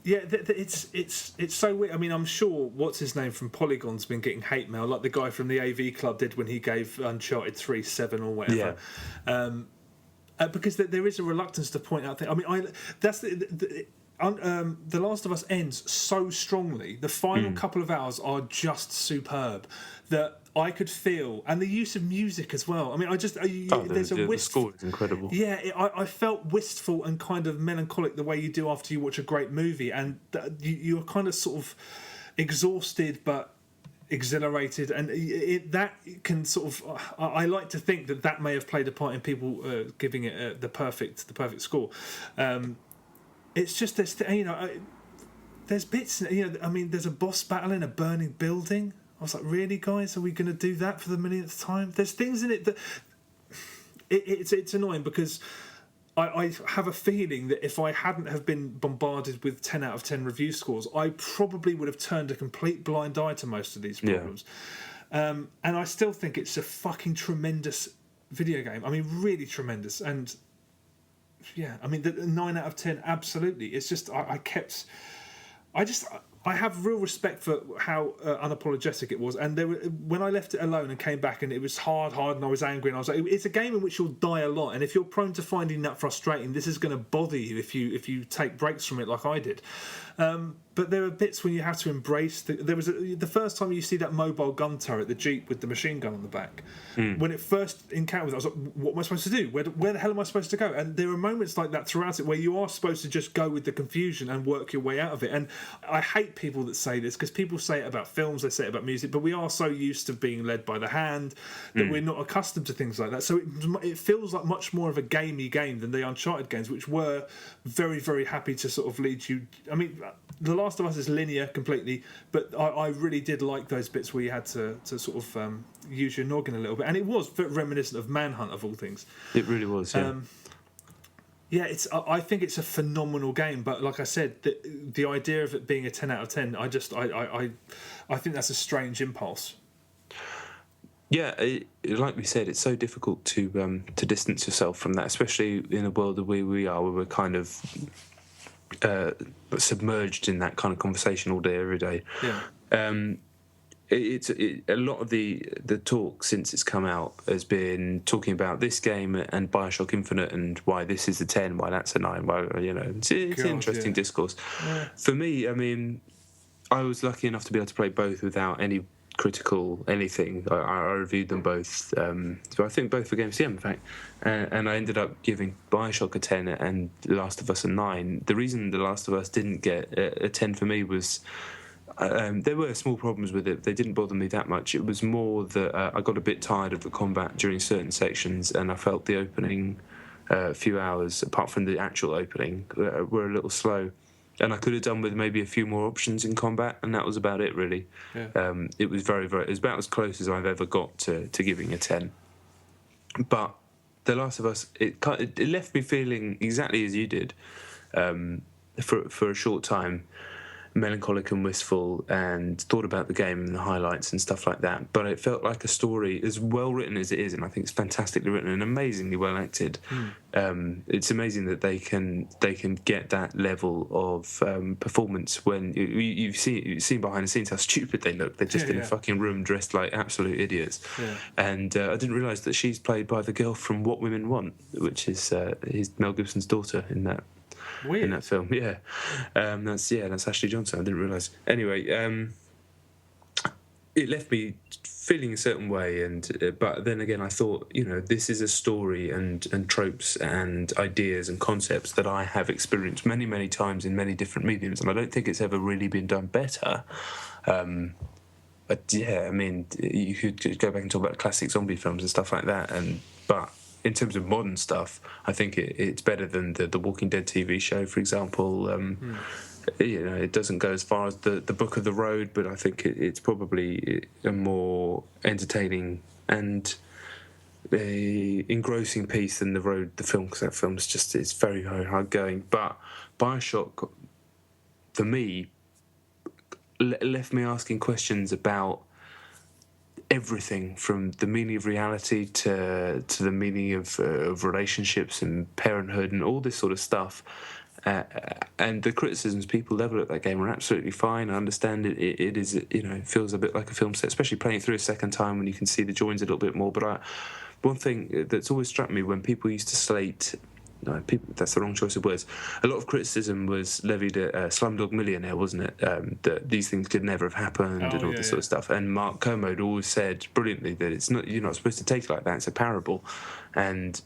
Speaker 2: Yeah, it's so weird. I mean, I'm sure what's his name from Polygon's been getting hate mail, like the guy from the AV Club did when he gave Uncharted 3 7 or whatever. Yeah. Because there is a reluctance to point out things. I mean, that's The Last of Us ends so strongly. The final couple of hours are just superb. That I could feel, and the use of music as well. I mean, the
Speaker 3: score is incredible.
Speaker 2: Yeah, I felt wistful and kind of melancholic the way you do after you watch a great movie, and you're kind of sort of exhausted but exhilarated, and that can sort of. I like to think that may have played a part in people giving it the perfect score. It's just this, there's bits. I mean, there's a boss battle in a burning building. I was like, really, guys? Are we going to do that for the millionth time? There's things in it that it's annoying because I have a feeling that if I hadn't have been bombarded with 10 out of 10 review scores, I probably would have turned a complete blind eye to most of these problems. Yeah. And I still think it's a fucking tremendous video game. I mean, really tremendous. And yeah, I mean, the 9 out of 10, absolutely. It's just I have real respect for how unapologetic it was, and when I left it alone and came back, and it was hard, and I was angry, and I was like, it's a game in which you'll die a lot, and if you're prone to finding that frustrating, this is going to bother you if you take breaks from it like I did. But there are bits when you have to embrace. The first time you see that mobile gun turret, the Jeep with the machine gun on the back. When it first encountered, I was like, "What am I supposed to do? Where the hell am I supposed to go?" And there are moments like that throughout it where you are supposed to just go with the confusion and work your way out of it. And I hate people that say this because people say it about films, they say it about music, but we are so used to being led by the hand that we're not accustomed to things like that. So it feels like much more of a gamey game than the Uncharted games, which were very, very happy to sort of lead you. I mean, The Last of Us is linear completely, but I really did like those bits where you had to sort of use your noggin a little bit, and it was reminiscent of Manhunt of all things.
Speaker 3: It really was, yeah.
Speaker 2: Yeah, I think it's a phenomenal game, but like I said, the idea of it being a 10 out of 10, I think that's a strange impulse.
Speaker 3: Yeah, like we said, it's so difficult to distance yourself from that, especially in a world the way we are, where we're kind of submerged in that kind of conversation all day, every day. Yeah. A lot of the talk since it's come out has been talking about this game and BioShock Infinite and why this is a 10, why that's a 9. Why, it's an interesting discourse. Yeah. For me, I mean, I was lucky enough to be able to play both without any critical anything. I reviewed them both. So I think both were games, in fact. And I ended up giving BioShock a 10 and The Last of Us a 9. The reason The Last of Us didn't get a 10 for me was there were small problems with it. They didn't bother me that much. It was more that I got a bit tired of the combat during certain sections, and I felt the opening few hours, apart from the actual opening, were a little slow. And I could have done with maybe a few more options in combat, and that was about it, really. Yeah. It was it was about as close as I've ever got to giving a 10. But The Last of Us, it left me feeling exactly as you did for a short time. melancholic and wistful, and thought about the game and the highlights and stuff like that. But it felt like a story as well written as it is, and I think it's fantastically written and amazingly well acted. It's amazing that they can get that level of performance when you've seen behind the scenes how stupid they look. They're just in a fucking room dressed like absolute idiots. And I didn't realise that she's played by the girl from What Women Want, which is Mel Gibson's daughter in that.
Speaker 2: Weird.
Speaker 3: In that film, that's Ashley Johnson. I didn't realise. Anyway, it left me feeling a certain way, but then again, I thought, this is a story and tropes and ideas and concepts that I have experienced many, many times in many different mediums, and I don't think it's ever really been done better. But yeah, I mean, you could go back and talk about classic zombie films and stuff like that, but in terms of modern stuff, I think it's better than the Walking Dead TV show, for example. It doesn't go as far as the Book of the Road, but I think it's probably a more entertaining and engrossing piece than the film, because that film's it's very, very hard going. But BioShock, for me, left me asking questions about everything, from the meaning of reality to the meaning of relationships and parenthood and all this sort of stuff. And the criticisms people level at that game are absolutely fine. I understand it is, it feels a bit like a film set, especially playing it through a second time when you can see the joins a little bit more. But one thing that's always struck me when people used to slate... No, that's the wrong choice of words. A lot of criticism was levied at Slumdog Millionaire, wasn't it? That these things could never have happened and all this sort of stuff. And Mark Kermode always said brilliantly that you're not supposed to take it like that. It's a parable, and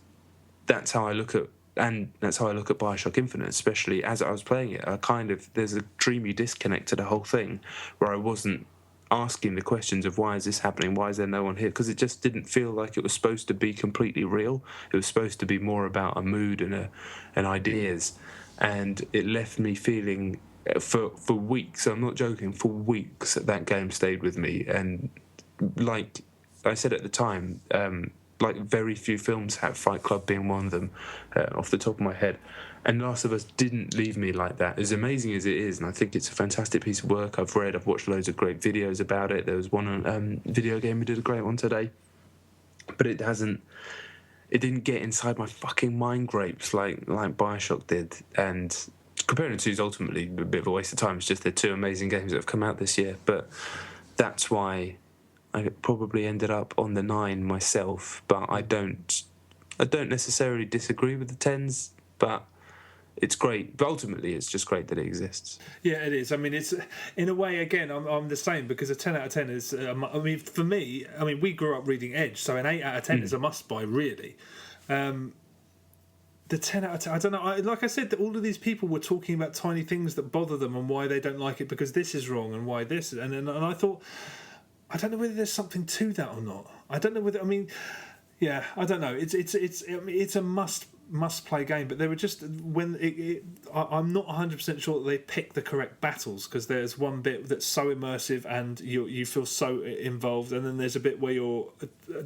Speaker 3: that's how I look at BioShock Infinite, especially as I was playing it. There's a dreamy disconnect to the whole thing, where I wasn't asking the questions of why is this happening, why is there no one here, because it just didn't feel like it was supposed to be completely real. It was supposed to be more about a mood and ideas, and it left me feeling for weeks, I'm not joking, for weeks that game stayed with me. And like I said at the time, like very few films have, Fight Club being one of them, off the top of my head. And Last of Us didn't leave me like that, as amazing as it is, and I think it's a fantastic piece of work. I've watched loads of great videos about it. There was one video game, we did a great one today, but it didn't get inside my fucking mind grapes like BioShock did. And comparing the two is ultimately a bit of a waste of time. It's just they're two amazing games that have come out this year, but that's why I probably ended up on the 9 myself. But I don't necessarily disagree with the 10s, but it's great. But ultimately, it's just great that it exists.
Speaker 2: Yeah, it is. I mean, it's in a way, again, I'm the same, because a 10 out of 10 is, for me, we grew up reading Edge, so an 8 out of 10 is a must-buy, really. The 10 out of 10, I don't know. Like I said, all of these people were talking about tiny things that bother them and why they don't like it because this is wrong and why this. And I thought, I don't know whether there's something to that or not. I don't know whether, I don't know. It's a must play game, but they were just I'm not 100% sure that they picked the correct battles, because there's one bit that's so immersive and you feel so involved, and then there's a bit where you're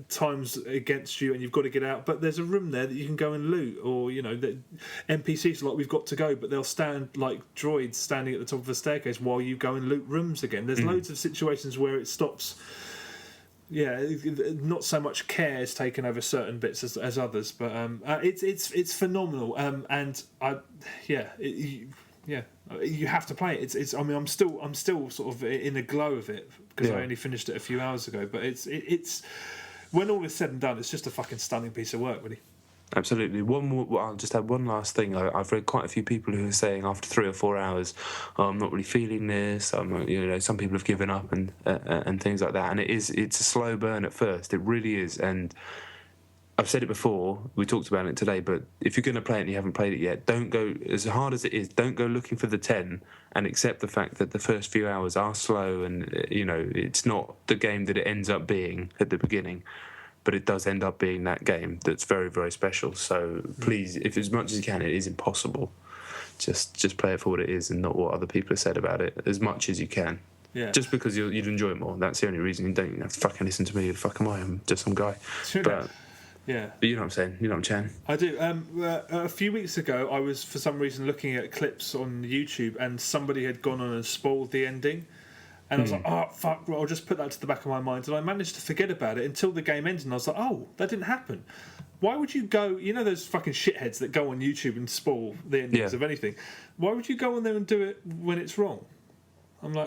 Speaker 2: times against you and you've got to get out, but there's a room there that you can go and loot, or the NPCs like we've got to go, but they'll stand like droids standing at the top of a staircase while you go and loot rooms again. There's loads of situations where it stops. Yeah, not so much care is taken over certain bits as others, but it's phenomenal. You have to play it. I'm still sort of in the glow of it, because I only finished it a few hours ago. But it's when all is said and done, it's just a fucking stunning piece of work, really.
Speaker 3: Absolutely. I'll just add one last thing. I've read quite a few people who are saying after 3 or 4 hours, I'm not really feeling this. Some people have given up and things like that. And it's a slow burn at first. It really is. And I've said it before. We talked about it today. But if you're going to play it and you haven't played it yet, don't go, as hard as it is, don't go looking for the 10, and accept the fact that the first few hours are slow, and it's not the game that it ends up being at the beginning. But it does end up being that game that's very, very special. So please, if as much as you can, it is impossible. Just play it for what it is and not what other people have said about it, as much as you can. Yeah. Just because you'd enjoy it more. That's the only reason. You don't have to fucking listen to me. Fuck am I? I'm just some guy.
Speaker 2: Sure.
Speaker 3: But
Speaker 2: Yeah.
Speaker 3: But you know what I'm saying. You know what I'm saying.
Speaker 2: I do. A few weeks ago, I was for some reason looking at clips on YouTube, and somebody had gone on and spoiled the ending. And I was like, oh, fuck, well, I'll just put that to the back of my mind. And I managed to forget about it until the game ended. And I was like, oh, that didn't happen. Why would you go... You know those fucking shitheads that go on YouTube and spoil the endings of anything? Why would you go on there and do it when it's wrong? I'm like...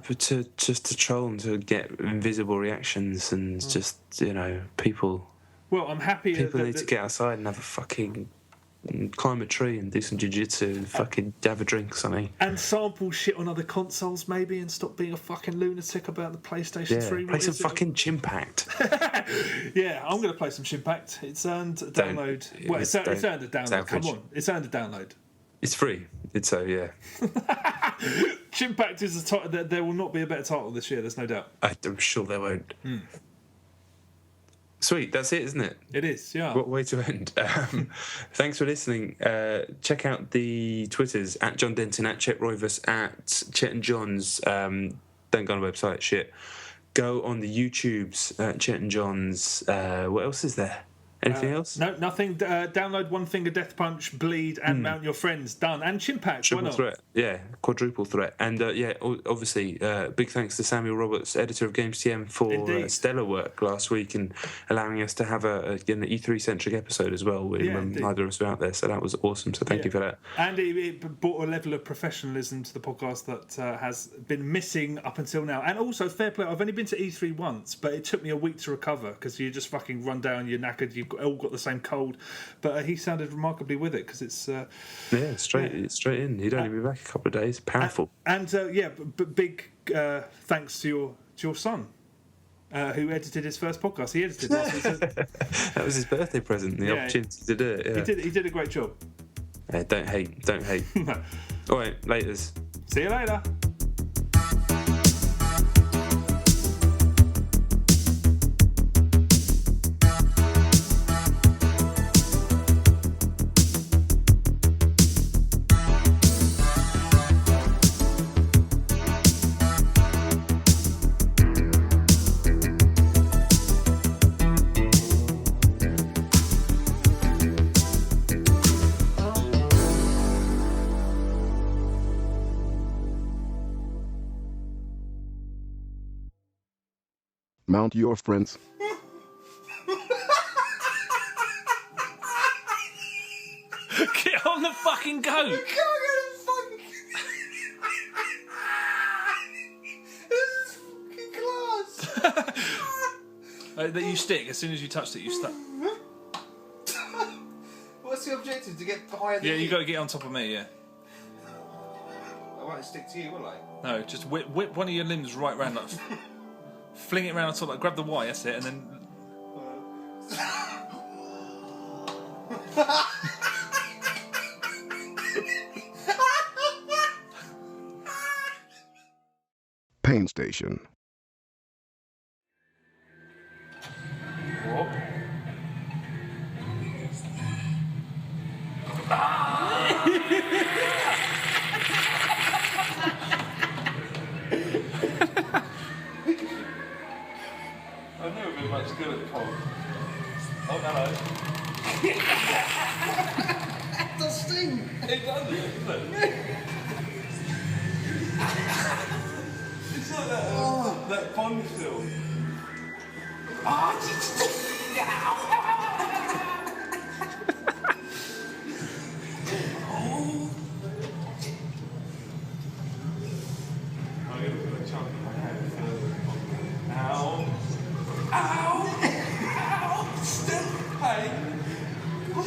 Speaker 3: But just to troll and to get invisible reactions and just, you know, people...
Speaker 2: Well, I'm happy...
Speaker 3: People need to get outside and have a fucking... climb a tree and do some jiu-jitsu and fucking have a drink or something.
Speaker 2: And sample shit on other consoles, maybe, and stop being a fucking lunatic about the PlayStation 3.
Speaker 3: Play some fucking Chimpact.
Speaker 2: Yeah, I'm going to play some Chimpact. It's earned a download. Well, it's earned a download. Come on, it's earned a download.
Speaker 3: It's free. It's so, yeah.
Speaker 2: Chimpact is a title. There will not be a better title this year, there's no doubt.
Speaker 3: I'm sure there won't. Sweet, that's it, isn't it?
Speaker 2: It is, yeah.
Speaker 3: What way to end. Thanks for listening. Check out the Twitters, at John Denton, at Chet Roivas, at Chet and John's. Don't go on the website, shit. Go on the YouTubes, Chet and John's. What else is there? Anything else?
Speaker 2: No, nothing. Download One Finger Death Punch, Bleed, and Mount Your Friends. Done. And Chimpact.
Speaker 3: Triple threat. Yeah, quadruple threat. And obviously, big thanks to Samuel Roberts, editor of Games TM, for stellar work last week and allowing us to have an E3 centric episode as well when neither of us were out there. So that was awesome. So thank you for that.
Speaker 2: And it brought a level of professionalism to the podcast that has been missing up until now. And also, fair play. I've only been to E3 once, but it took me a week to recover because you just fucking run down, you're knackered, you've all got the same cold, but he sounded remarkably with it because it's straight in. He'd only be back a couple of days. Powerful. And but big thanks to your son, who edited his first podcast. He edited last week.
Speaker 3: That was his birthday present. The opportunity to do it. Yeah.
Speaker 2: He did a great job.
Speaker 3: Don't hate.
Speaker 2: No.
Speaker 3: All right, laters.
Speaker 2: See you later.
Speaker 1: Mount your friends.
Speaker 2: Get on the fucking goat.
Speaker 4: This is fucking class.
Speaker 2: That you stick as soon as you touched it. You stuck.
Speaker 4: What's the objective? To get higher than
Speaker 2: Yeah, you got to get on top of me. Yeah.
Speaker 4: I won't stick to you, will I?
Speaker 2: No, just whip one of your limbs right round, like fling it round on top, like grab the Y, that's it, and then.
Speaker 1: Painstation.
Speaker 2: What? I've never been much good at pole. Oh, hello.
Speaker 4: It does sting.
Speaker 2: It does, doesn't it? It's like that Bond film.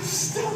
Speaker 2: Stop!